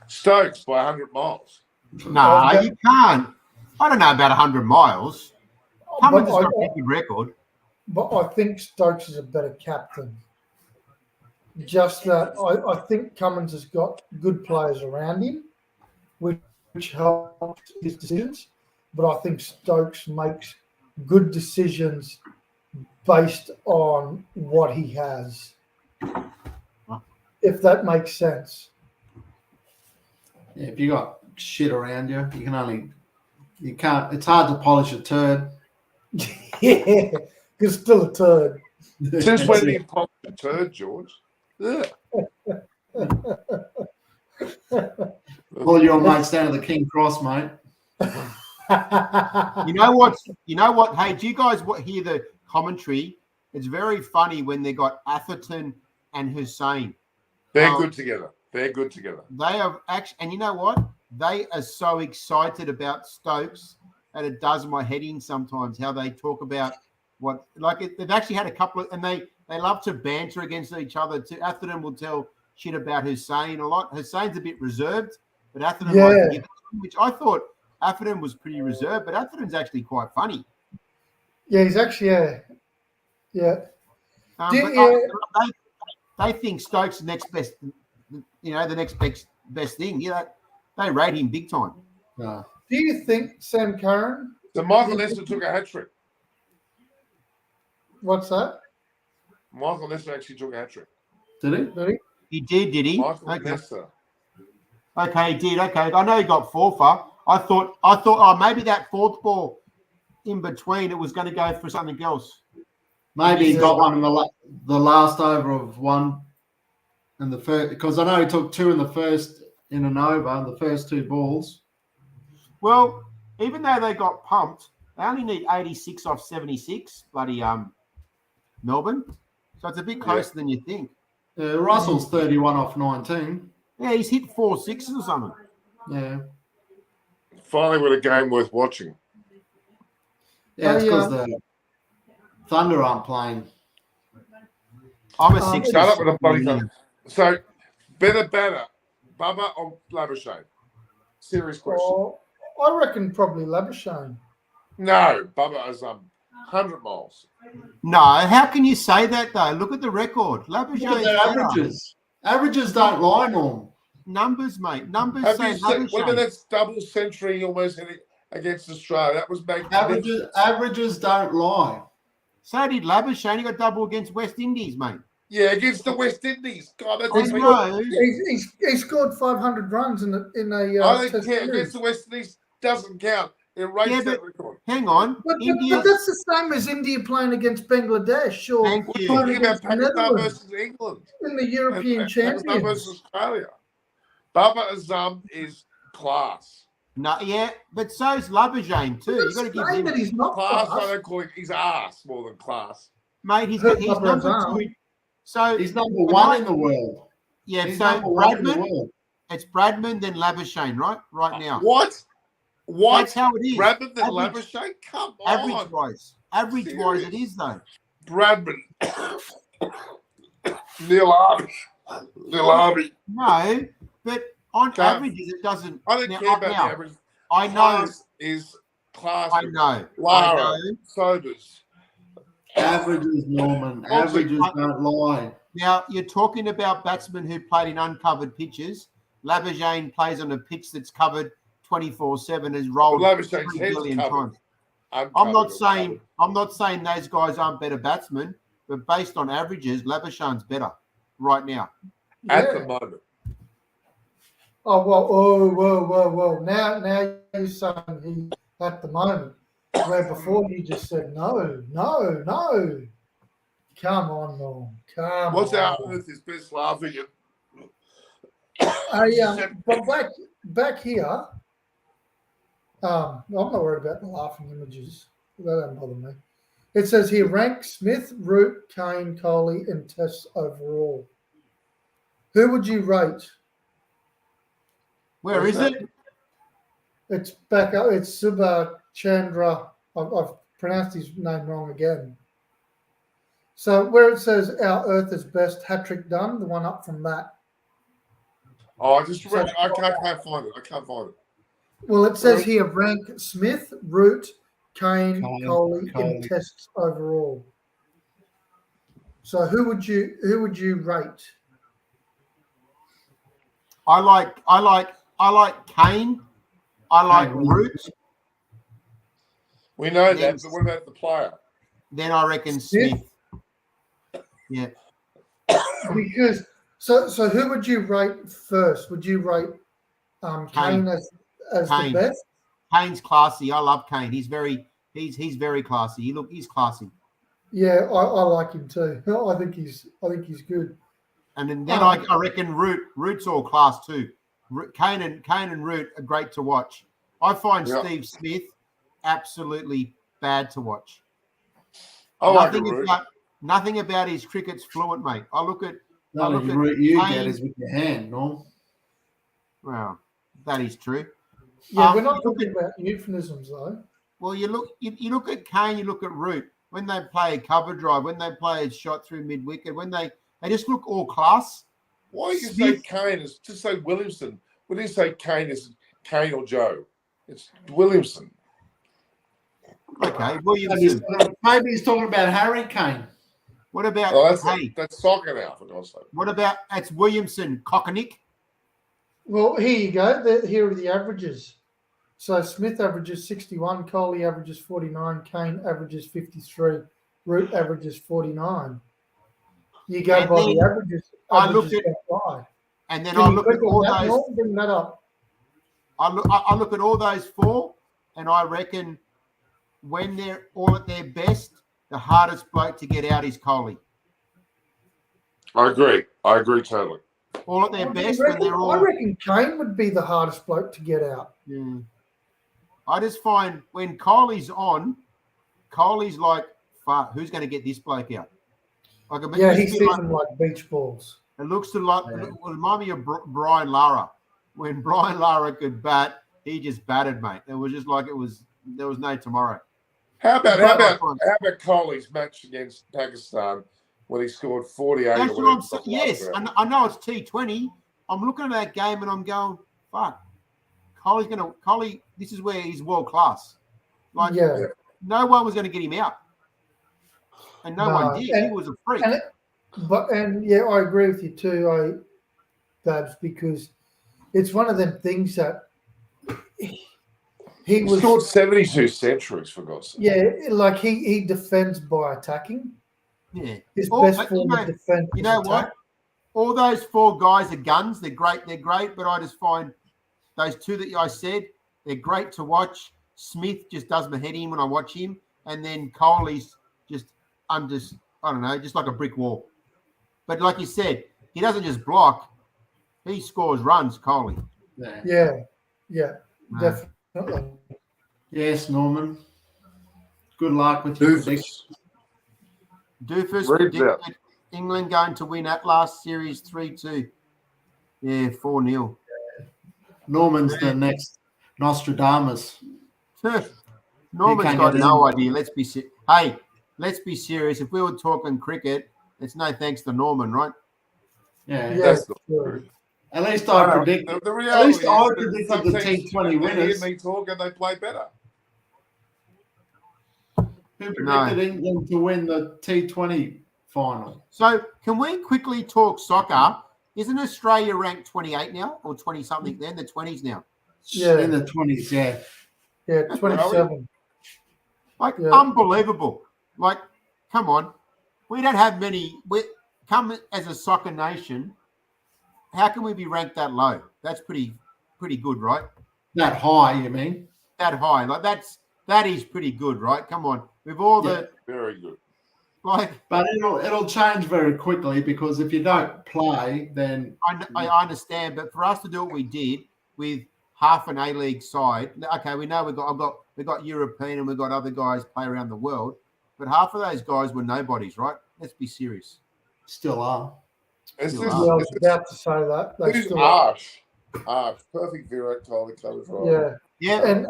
Stokes by 100 miles. No, Okay. you can't. I don't know about 100 miles. Cummins has got a good record. But I think Stokes is a better captain. Just that I think Cummins has got good players around him, which helps his decisions. But I think Stokes makes good decisions based on what he has. If that makes sense. Yeah, if you got shit around you, you can't. It's hard to polish a turd. Yeah, he's still a turd. Since when did you pop the turd, George? Yeah. All your mates down to the King Cross, mate. You know what? Hey, do you guys hear the commentary? It's very funny when they got Atherton and Hussein. They're good together. They're good together. They have actually, and you know what? They are so excited about Stokes that it does my head in sometimes how they talk about they've actually had a couple of, and they love to banter against each other too. Atherton will tell shit about Hussein a lot. Hussein's a bit reserved, but Atherton likes to give it to him, which I thought Atherton was pretty reserved, but Atherton's actually quite funny. Yeah, he's actually yeah. They think Stokes is the next best, the next best thing. They rate him big time. No. Do you think Sam Curran? So Michael Nestor took a hat trick. What's that? Michael Nestor actually took a hat trick. Did he? Did he? He did he? Michael Nestor. Okay, he did. Okay, I know he got four for. I thought, maybe that fourth ball in between, it was going to go for something else. Maybe he got one in the last over of one in the first, because I know he took two in the first in an over, the first two balls. Well, even though they got pumped, they only need 86 off 76, bloody Melbourne. So it's a bit closer than you think. Russell's 31 off 19. Yeah, he's hit 4 sixes or something. Yeah. Finally with a game worth watching. Yeah, it's because the Thunder aren't playing. I'm a six. Start up with a bloody Thunder. So, better, Bubba or Labuschagne? Serious question. Oh, I reckon probably Labuschagne. No, Bubba is 100 miles. No, how can you say that though? Look at the record. Look at Labuschagne's their better. averages. Averages don't lie, Norm. Numbers, mate. Numbers Have say you seen, what about Labuschagne. that double century almost hitting against Australia? That was magnificent. Averages don't lie. So did Labuschagne. He got double against West Indies, mate. Yeah, against the West Indies. God, that's I know. He scored 500 runs in a. I don't Test care. series. Against the West Indies doesn't count. It rates Yeah, that record. Hang on. But that's the same as India playing against Bangladesh or Thank We're you. talking about against the Pakistan Netherlands versus England. in the European Pakistan Champions. versus Australia. Bubba Azam is class. No, yeah, but so's Labuschagne too. You got to give Saying him, that he's not Class, class. I don't call him. He's ass more than class. mate. He's Hurt number Labuschagne. two. So He's number one in the world. yeah. He's So number one in the Bradman, world. it's Bradman then Labuschagne, right now. What? That's how it is. Bradman than Average- Labuschagne? Come Average on. wise, it is though. Bradman. Neil Harvey. No, but on Go. averages, it doesn't. I don't now- care about now, the average. I know. Class is class. I know. Lara, I know. Sobers. Averages, Norman. Averages don't lie. Now you're talking about batsmen who played in uncovered pitches. Labuschagne plays on a pitch that's covered 24/7, has rolled Labuschagne's 3 head's billion covered. times. I'm not saying those guys aren't better batsmen, but based on averages, Labuschagne's better right now. At the moment. Oh well, whoa! Now you're saying he at the moment, where before you just said no. Come on, Norm. Come What's on. our Earth is best laughing at? But back here, I'm not worried about the laughing images. That don't bother me. It says here, rank Smith, Root, Kane, Coley, and Test overall. Who would you rate? Where Where's is that? it? It's back up. It's Subha Chandra. I've pronounced his name wrong again. So where it says our Earth is best, hat trick done, the one up from that. Oh, I can't find it. I can't find it. Well, it says here rank Smith, Root, Kane, Coley in tests overall. So who would you rate? I like Kane. I like Kane. Root. We know Then- that, but what about the player? Then I reckon Smith? Smith. Yeah. Because so who would you rate first? Would you rate Kane as Kane. the best? Kane's classy. I love Kane. He's very classy. He's classy. Yeah, I like him too. I think he's good. And then I reckon Root's all class too. Kane and Root are great to watch. I find Steve Smith absolutely bad to watch. I like Root. Nothing about his cricket's fluent, mate. I look at Root you Kane. get is with your hand, no? Well, that is true. Yeah, we're not talking about euphemisms though. Well, you look at Kane, you look at Root. When they play a cover drive, when they play a shot through mid-wicket, when they just look all class. Why you say Kane is just say Williamson? When do you say Kane is Kane or Joe? It's Williamson. Okay, Williamson. Maybe he's talking about Harry Kane. What about That's soccer now, for God's sake. What about that's Williamson, Kockenick? Well, here you go. Here are the averages. So Smith averages 61, Coley averages 49, Kane averages 53, Root averages 49. You go And by then the averages. I look averages at- go by. And then Can I you look at click on all that, those. Norm? Bring that up. I look at all those four, and I reckon when they're all at their best, the hardest bloke to get out is Coley. I agree totally. All at their best I when they're all. reckon Kane would be the hardest bloke to get out. Yeah. I just find when Coley's on, Coley's like, fuck, who's going to get this bloke out? Like a bit, Yeah, used he to be sees like- them like beach balls. It looks to like it remind me of Brian Lara. When Brian Lara could bat, he just batted, mate. It was just like there was no tomorrow. How about Coley's match against Pakistan when he scored 48? That's what I'm saying. Yes, I know it's T20. I'm looking at that game and I'm going, fuck. Coley. This is where he's world class. Like, no one was going to get him out, and no one did. He was a freak. And yeah, I agree with you too, Babs, because it's one of them things that he scored 72 centuries, for God's sake. Yeah, like he defends by attacking. Yeah, his best form of defense. You know what? All those four guys are guns. They're great. But I just find those two that I said, they're great to watch. Smith just does my head in when I watch him, and then Coley's just I don't know, just like a brick wall. But like you said, he doesn't just block; he scores runs. Coley. Yeah, definitely. Yes, Norman. Good luck with your prediction. Doofus predicted England going to win at last series 3-2. Yeah, 4-0. Norman's the next Nostradamus. Norman's got no idea. Let's be serious. If we were talking cricket, it's no thanks to Norman, right? Yeah, that's not true. At least I predicted. The reality is I predicted the T20 winners. They talk and they play better. Who predicted England to win the T20 final? So, can we quickly talk soccer? Isn't Australia ranked 28 now, or 20 something? They're in the 20s now. Yeah, in the 20s. Yeah. Yeah, 27. Unbelievable. Like, come on. We don't have many. We come as a soccer nation. How can we be ranked that low? That's pretty good, right? That high, you mean? That high. Like that is pretty good, right? Come on. With all the very good. Like, but it'll change very quickly because if you don't play, then I understand. But for us to do what we did with half an A-League side, okay, we know we got European and we've got other guys play around the world, but half of those guys were nobodies, right? Let's be serious. Still are. I was about to say that. Who's harsh? Perfect erectile coverage, right? Yeah. Yeah. And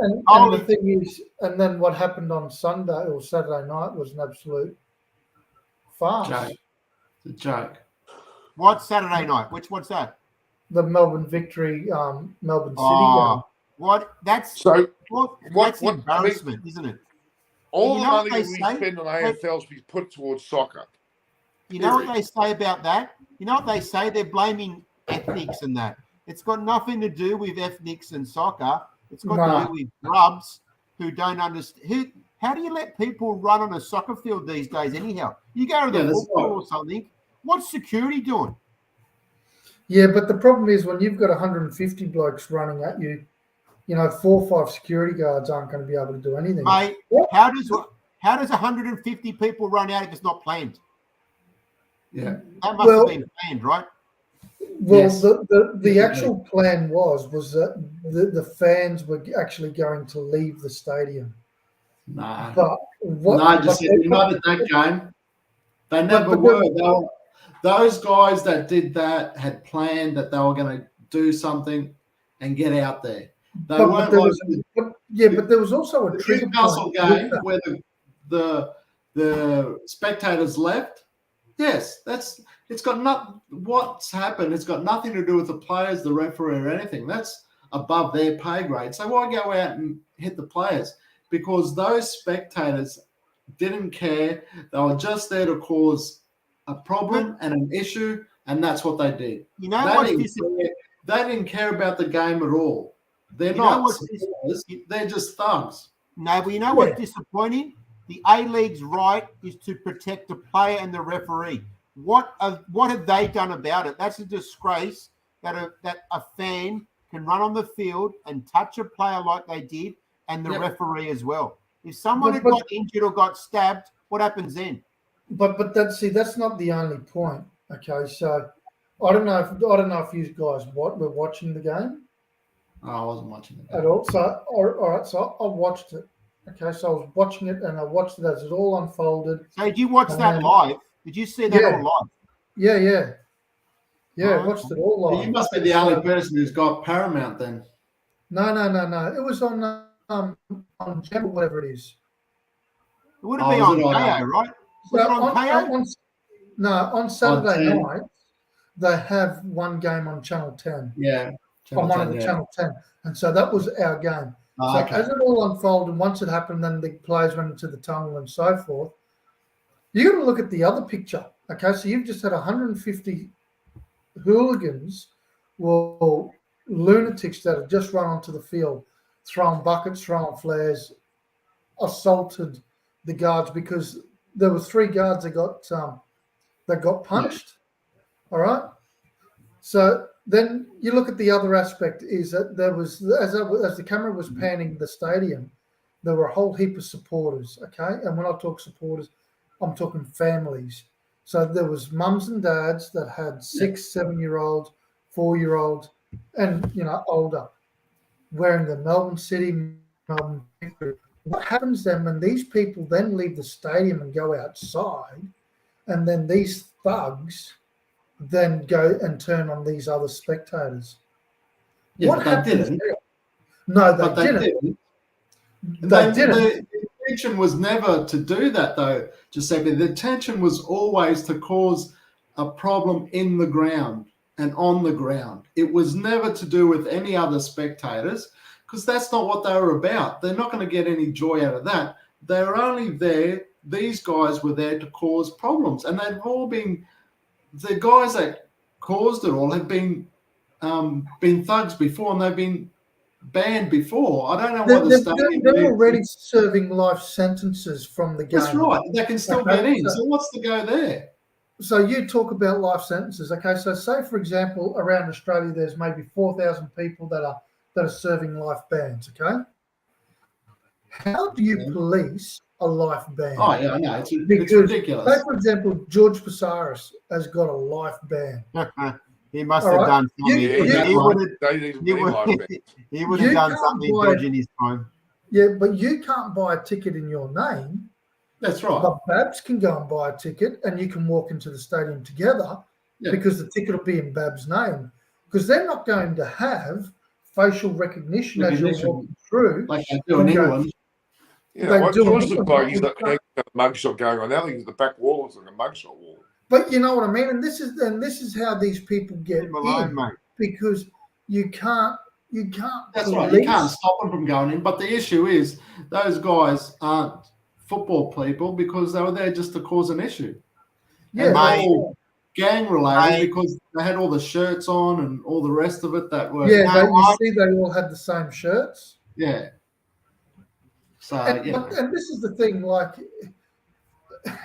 the thing is, and then what happened on Sunday or Saturday night was an absolute farce. Joke. It's a joke. What's Saturday night? What's that? The Melbourne victory, Melbourne City game. What? That's So that's embarrassment, isn't it? all you the know money what they we say? spend on AFL should be put towards soccer. You know what they say about that? You know what they say? They're blaming ethnics and that. It's got nothing to do with ethnics and soccer. It's got to do with grubs who don't understand. How do you let people run on a soccer field these days anyhow? You go to the football or something. What's security doing? Yeah, but the problem is when you've got 150 blokes running at you, 4 or 5 security guards aren't going to be able to do anything. Mate, how does 150 people run out if it's not planned? Yeah. That must have been planned, right? Well, Yes. the actual plan was that the fans were actually going to leave the stadium. Nah. But Not at that game. They never were. Those guys that did that had planned that they were going to do something and get out there. They weren't but there was also a trigger Newcastle point game where the spectators left. Yes, it's got what's happened. It's got nothing to do with the players, the referee, or anything. That's above their pay grade. So why go out and hit the players? Because those spectators didn't care. They were just there to cause a problem and an issue, and that's what they did. You know they didn't care about the game at all. They're they're just thugs. No, but you know what's disappointing? The A-League's right is to protect the player and the referee. What have they done about it? That's a disgrace that a fan can run on the field and touch a player like they did, and the referee as well. If someone had got injured or got stabbed, what happens then? But that's not the only point. Okay, so I don't know if you guys were watching the game. Oh, I wasn't watching it at all. So all right, so I watched it. Okay, so I was watching it and I watched it as it all unfolded. So did you watch that live? Did you see that all live? Yeah. I watched it all live. You must be the only person who's got Paramount then. No. It was on Channel, whatever it is. It would have been on KO, right? Was it on KO? On Saturday night, they have one game on Channel 10. Yeah. On one of the Channel 10. And so that was our game. As it all unfolded, once it happened, then the players went into the tunnel and so forth. You got to look at the other picture. Okay, so you've just had 150 hooligans, lunatics that have just run onto the field, throwing buckets, throwing flares, assaulted the guards because there were 3 guards that got punched. All right. So then you look at the other aspect is that there was, as the camera was panning the stadium, there were a whole heap of supporters. Okay, and when I talk supporters, I'm talking families. So there was mums and dads that had 6, 7-year-olds, 4-year-olds, and older, wearing the Melbourne City, Melbourne victory. What happens then when these people then leave the stadium and go outside, and then these thugs then go and turn on these other spectators? Yeah, what happens? No, they didn't. They didn't. The intention was never to do that, though, Giuseppe. The intention was always to cause a problem in the ground and on the ground. It was never to do with any other spectators, because that's not what they were about. They're not going to get any joy out of that. They're only there. These guys were there to cause problems, and they've all been. The guys that caused it all have been thugs before, and they've been banned before. I don't know what the stadium. They're already serving life sentences from the game. That's right. They can still get in. So what's the go there? So you talk about life sentences. Okay, so say for example, around Australia, there's maybe 4,000 people that are serving life bans. Okay, how do you police a life ban? Oh yeah, I know. It's ridiculous. Say for example, George Pasaris has got a life ban. He must have done something. He would have done something George in his time. Yeah, but you can't buy a ticket in your name. That's right. But Babs can go and buy a ticket and you can walk into the stadium together because the ticket will be in Babs' name. because they're not going to have facial recognition as you're Recognition. walking through. Like they do in Okay. England. You They know what? do George it. looks like he's got a mugshot going on now. I think he's the back wall looks like a mugshot wall. But you know what I mean, and this is how these people get Leave him alone, in, mate. because you can't. That's right. You can't stop them from going in. But the issue is those guys aren't football people because they were there just to cause an issue. Yeah, And mate. all gang related Mate. because they had all the shirts on and all the rest of it that were yeah. know You what? see, they all had the same shirts. yeah. So And, you know, and this is the thing, like,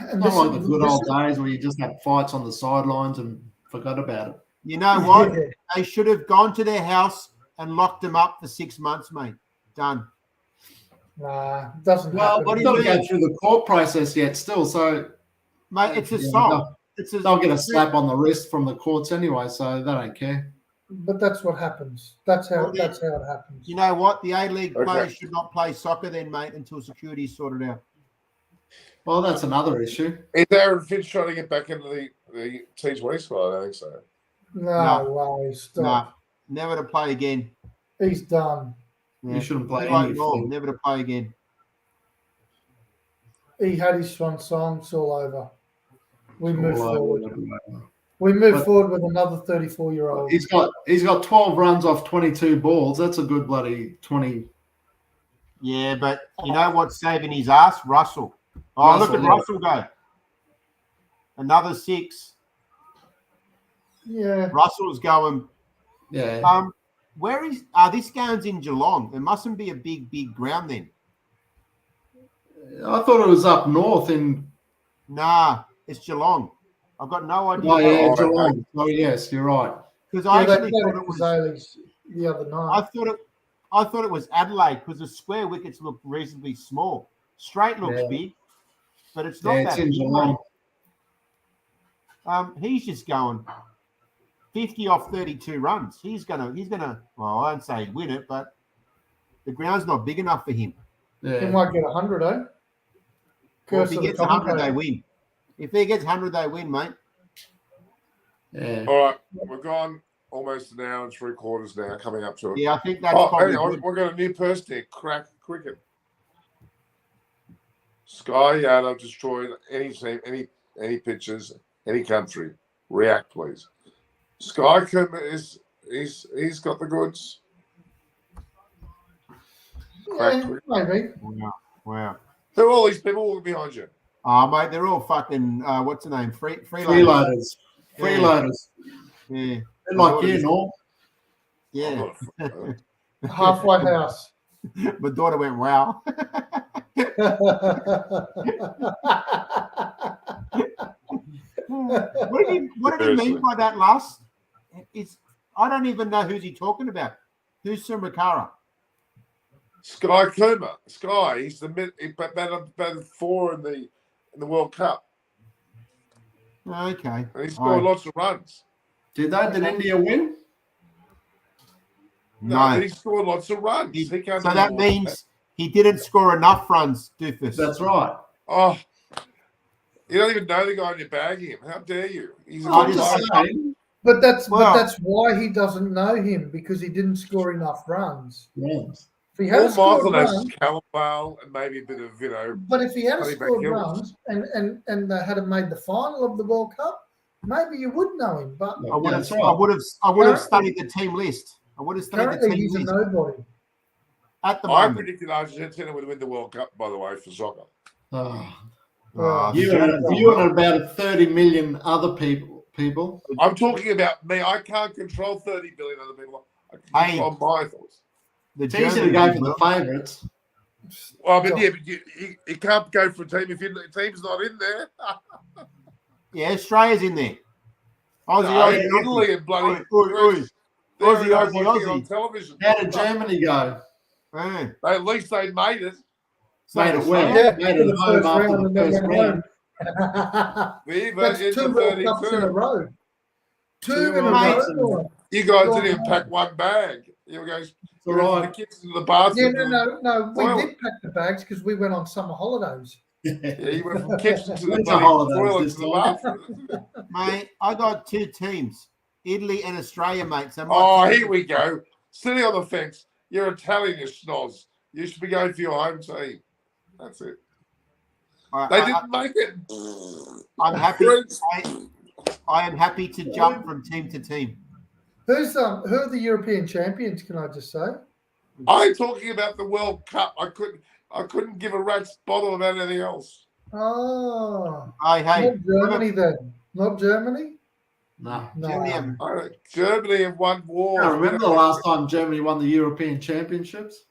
and not this like the is- good this old is- days where you just had fights on the sidelines and forgot about it. You know what? Yeah. They should have gone to their house and locked them up for 6 months, mate. Done. Nah, doesn't Well, happen. what do they've you got to mean? go through the court process yet still, so Mate, it's Yeah, assault. It's they'll get a slap on the wrist from the courts anyway, so they don't care. But that's what happens. That's how Well, then- it happens. You know what? The A-League Okay. players should not play soccer then, mate, until security's sorted out. Well, that's another issue. Is Aaron Finch trying to get back into the T20 squad? I don't think so. No way. Stop. Nah, never to play again. He's done. Yeah. You shouldn't play Like any Norm, football. never to play again. He had his swan song. It's all over. We move All forward. over. We move But- forward with another 34-year-old. He's got 12 runs off 22 balls. That's a good bloody 20. Yeah, but you know what's saving his ass? Russell. Oh, look Russell, at yeah. Russell go. Another 6. Yeah. Russell's going. Yeah. Where is this game's in Geelong? It mustn't be a big ground then. I thought it was up north in. Nah, it's Geelong. I've got no idea. Oh, yeah, Oh, Geelong. Oh, yes, you're right. Because Yeah, I they actually played thought at it was. Kazali's the other night. I thought it was Adelaide because the square wickets look reasonably small. Straight looks Yeah. big, but it's not Yeah, it's that in big, Geelong. mate. He's just going 50 off 32 runs. He's gonna. Well, I won't say win it, but the ground's not big enough for him. He Yeah. might get 100, eh? Well, Curse if he of the gets 100, they commentator. win. If he gets 100, they win, mate. Yeah. All right, we're gone almost an hour and 3/4 now, coming up to it. Yeah, I think that's Oh, probably hang on, good. we've got a new person here. Crack cricket. Sky Yadav destroyed any team, any pitches, any country. React, please. Sky Kuma he's got the goods. Crack Yeah, cricket. maybe. Wow. Who are all these people walking behind you? Oh, mate, they're all fucking. What's the name? Freeloaders. Freeloaders. Yeah. Freeloaders. Yeah. They're like you, Norm. Yeah. Halfway house. My daughter went, wow. What did he mean by that last? I don't even know who's he talking about. Who's Sumakara? Sky Kuma. Sky, he's the mid he batted 4 in the World Cup. Okay. And he scored lots of runs. Did India win? No. He scored lots of runs. He- He can't so do that more than means he didn't score enough runs, doofus. That's right. Oh, you don't even know the guy and you're bagging him. How dare you? He's a I good just- player. But that's Well- why he doesn't know him, because he didn't score enough runs. Yes. If he had All scored Michael knows runs, is Callum and maybe a bit of, but if he had Honey scored Bakers. runs and they had made the final of the World Cup, maybe you would know him. But I would That's have. right. I would have studied the team list. I would have studied the currently team he's a list nobody. at the I moment. predicted Argentina would win the World Cup, by the way, for soccer. Oh, Oh, you and about 30 million other people. I'm talking about me. I can't control 30 billion other people. I can Hey. control my thoughts. the It's easy to Germans go did for the well. favourites. Well, but yeah, but you can't go for a team if your team's not in there. Yeah, Australia's in there. Aussie, No, Aussie, Aussie. Italy and bloody Oi, oi, oi. Greece, Aussie, they're Aussie, watching it on Aussie. television. How did Germany go? Yeah. At least they made it. So Made it Australia- well. Yeah, Made for it the home first after round the and then first went round. home. Viva That's into 2 World Cups in a 32. row. Two Two in a World row. Cups. You guys didn't even pack one bag. You guys It's all the right. kids into the Yeah, bathroom. no. We Well- did pack the bags because we went on summer holidays. Yeah, you went from kitchen to the Winter bloody holidays toilet this to the time. bathroom. Mate, I got 2 teams. Italy and Australia, mate. So Oh, here we go. Sitting on the fence. You're Italian, you schnoz. You should be going for your home team. That's it. They didn't make it. I'm happy. I am happy to jump from team to team. Who are the European champions? Can I just say? I'm talking about the World Cup. I couldn't give a rat's bottle about anything else. Oh, Hey, not Germany then. Not Germany. No. Germany have won wars. I remember the last time Germany won the European Championships.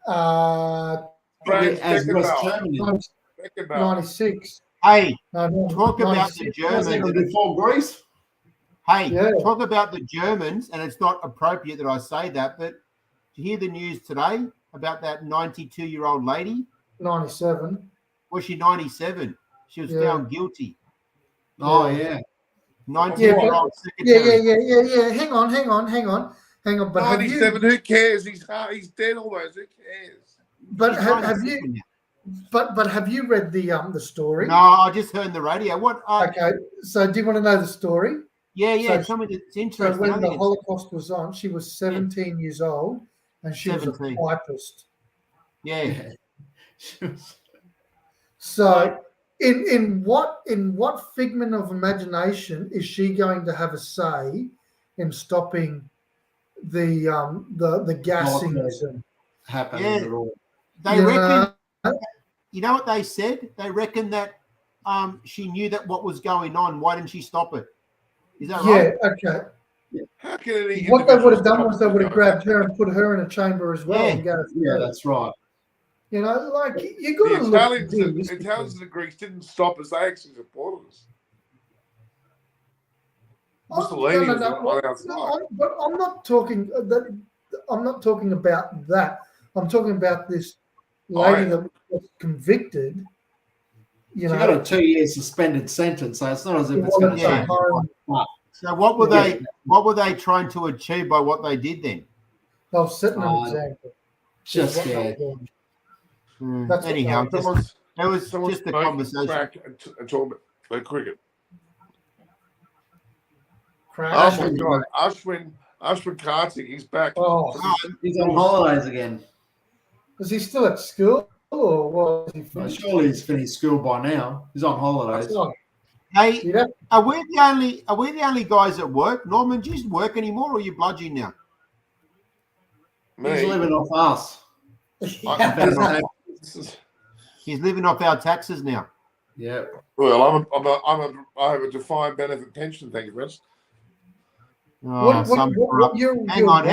As West Germany. 96. Hey, No, talk about 96. the Germans. Before Greece. Hey, Yeah. talk about the Germans, and it's not appropriate that I say that, but did you hear the news today about that 92-year-old lady? 97. Was she 97? She was found guilty. Oh, yeah. 19-year-old secretary. Yeah. Hang on. But 97. Who cares? He's dead almost. Who cares? But She's have 97 now. But have you read the story? No, I just heard the radio. What? Okay. So do you want to know the story? Yeah. So, Tell me it's So interesting. when the Holocaust was on, she was 17 years old, and she was a 17. typist. Yeah. So, in what figment of imagination is she going to have a say in stopping the gassings and happening at all? They reckon. You know what they said? They reckon that she knew that what was going on. Why didn't she stop it? Is that right? Yeah. Okay. How can What they would have done was they would have grabbed her and put her in a chamber as well. Yeah. And go, Yeah, that's right. You know, like you got The to Italians, look. the Italians and the Greeks didn't stop us. They actually supported us. Mussolini was on our side. But I'm not talking that. I'm not talking about that. I'm talking about this lady that was convicted. You know, She got a 2-year suspended sentence, so it's not as if it's going to take So what were they? What were they trying to achieve by what they did then? They were setting an example. Just scared. That's Anyhow, it was Someone just a conversation. Crack and talk about cricket. Crack. Oh my God, Ashwin Kartik, he's back. Oh, He's on holidays again. is he still at school or what? Is he Well, finished? surely he's finished school by now. He's on holidays. Oh, Hey, you'd have- are we the only guys at work? Norman, do you work anymore, or are you bludging now? Me. He's living off us. He's living off our taxes now. Yeah. Well, I have a defined benefit pension. Thank you, Chris. Oh, hang on.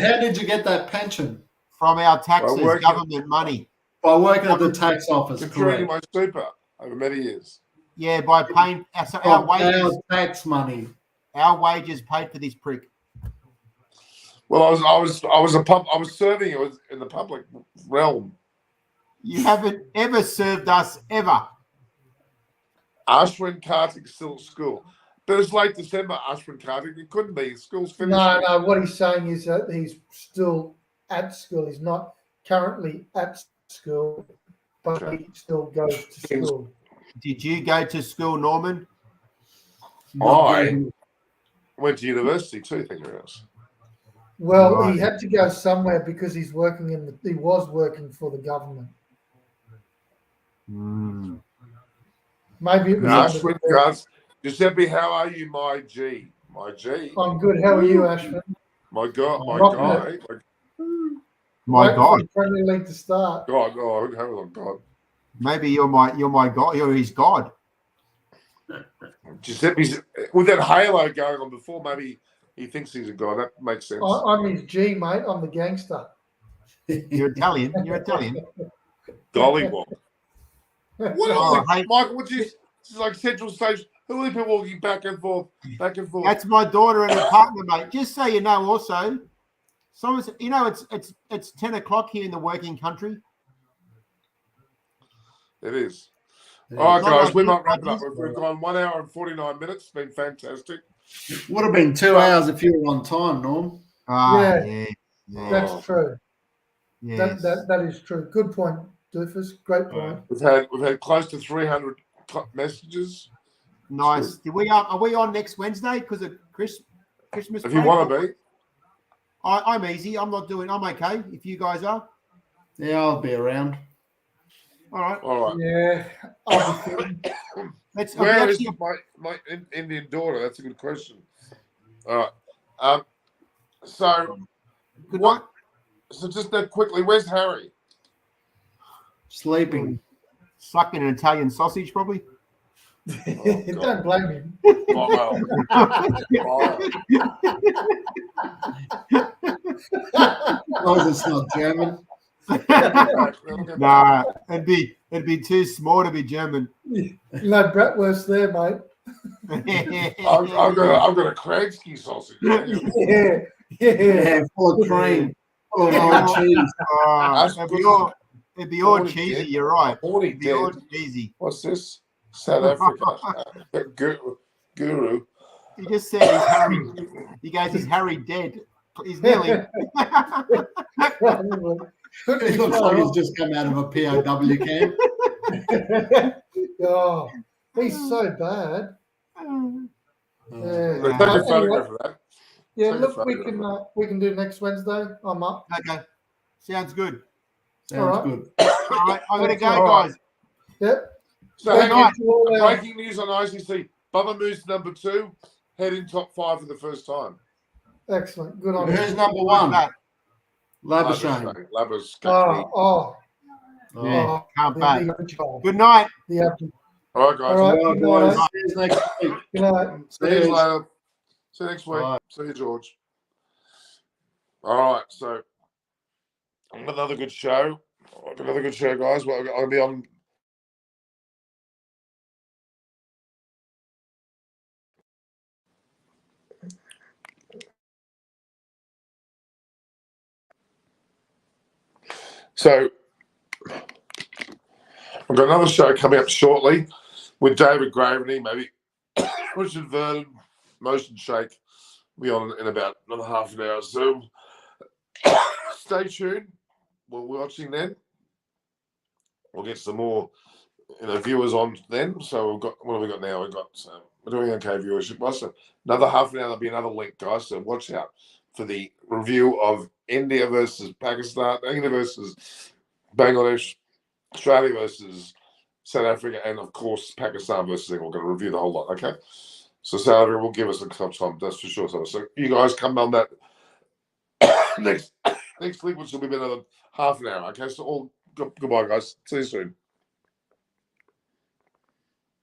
How did you get that pension? From our taxes, working- government money. By working at the tax office, Contributing correct? my super over many years. Yeah, by paying so From our tax money. our wages paid for this prick. Well, I was serving it in the public realm. You haven't ever served us ever. Ashwin Kartik's still at school. But it's late December, Ashwin Kartik. It couldn't be. School's finished. No. What he's saying is that he's still at school. He's not currently at school, but he still goes to school. Did you go to school, Norman? I went to university too, thank you very much. Well, Right. he had to go somewhere because he was working for the government. Maybe it was Ashwin Kartik. Giuseppe, how are you, my G? My G. I'm good. How are you, Ashwin? My God, my Rocking guy. it. My Wait for God. the Premier League to start. God, oh God. Maybe you're my God. You're his God. Giuseppe's with that halo going on before, maybe he thinks he's a god. That makes sense. I'm his G, mate. I'm the gangster. You're Italian. You're Italian. Gollywog. What Oh, else? hey. Michael, this is like Central Station. Who are people walking back and forth, back and forth? That's my daughter and her partner, mate. Just so you know, also, someone's. It's 10 o'clock here in the working country. It is. All right, Not guys, like we you, might wrap it up. buddies. We've gone 1 hour and 49 minutes. It's been fantastic. Would have been 2 hours if you were on time, Norm. Ah, Yeah. yeah. That's true. Yes. That is true. Good point, Doofus. Great point. We've had close to 300 messages. Nice. Are we on next Wednesday because of Christmas? If you want to be. I'm easy. I'm okay. If you guys are. Yeah, I'll be around. All right. All right. Yeah, I'll be fine. Where is my Indian daughter? That's a good question. All right. So Good what? night. So just quickly, where's Harry? Sleeping. Sucking an Italian sausage, probably. Oh, God. Don't blame him. Wow. Wow. Oh, it's not German. Nah, it'd be too small to be German. No bratwurst there, mate. I've got a Kransky sausage. Yeah. Yeah, full of cream. Full of old cheese. It'd be all Already cheesy. dead. You're right. Already It'd be all dead. cheesy. What's this? South Africa. Guru. He just said he's Harry. He goes, he's Harry dead. He's nearly. Probably. It looks like he's just come out of a POW camp. Oh, he's so bad. Yeah. Take a Anyway, photograph of that. yeah, Take a look, photograph. we can do next Wednesday. I'm up. Okay. Sounds good. Sounds All right. good. All right. I'm going to go, All right. guys. Yep. So Thank hang on. you to all our- Breaking news on ICC. Bubba moves to number 2, head in top 5 for the first time. Excellent. Good on Who's you. number one? Back. Labuschagne. Labbers. Oh, Yeah, can't the back. original. Good night. The Abdi. All right, guys. All right. Well, Good night. guys, see you next week. Good night. See you later. See you next week. Bye. See you, George. All right, so another good show. Another good show, guys. Well, I'll be on. So I've got another show coming up shortly with David Graveney, maybe Richard Vernon, Motion Shake. We'll be on in about another half an hour. So stay tuned. We're watching then. We'll get some more viewers on then. So we've got, what have we got now? We're doing okay viewership. Well, so another half an hour, there'll be another link, guys. So watch out for the review of India versus Pakistan, India versus Bangladesh, Australia versus South Africa, and of course Pakistan versus England. We're going to review the whole lot, okay? So South Africa will give us a tough time, that's for sure. So you guys come on that next week, which will be another half an hour, okay? So all goodbye, guys. See you soon.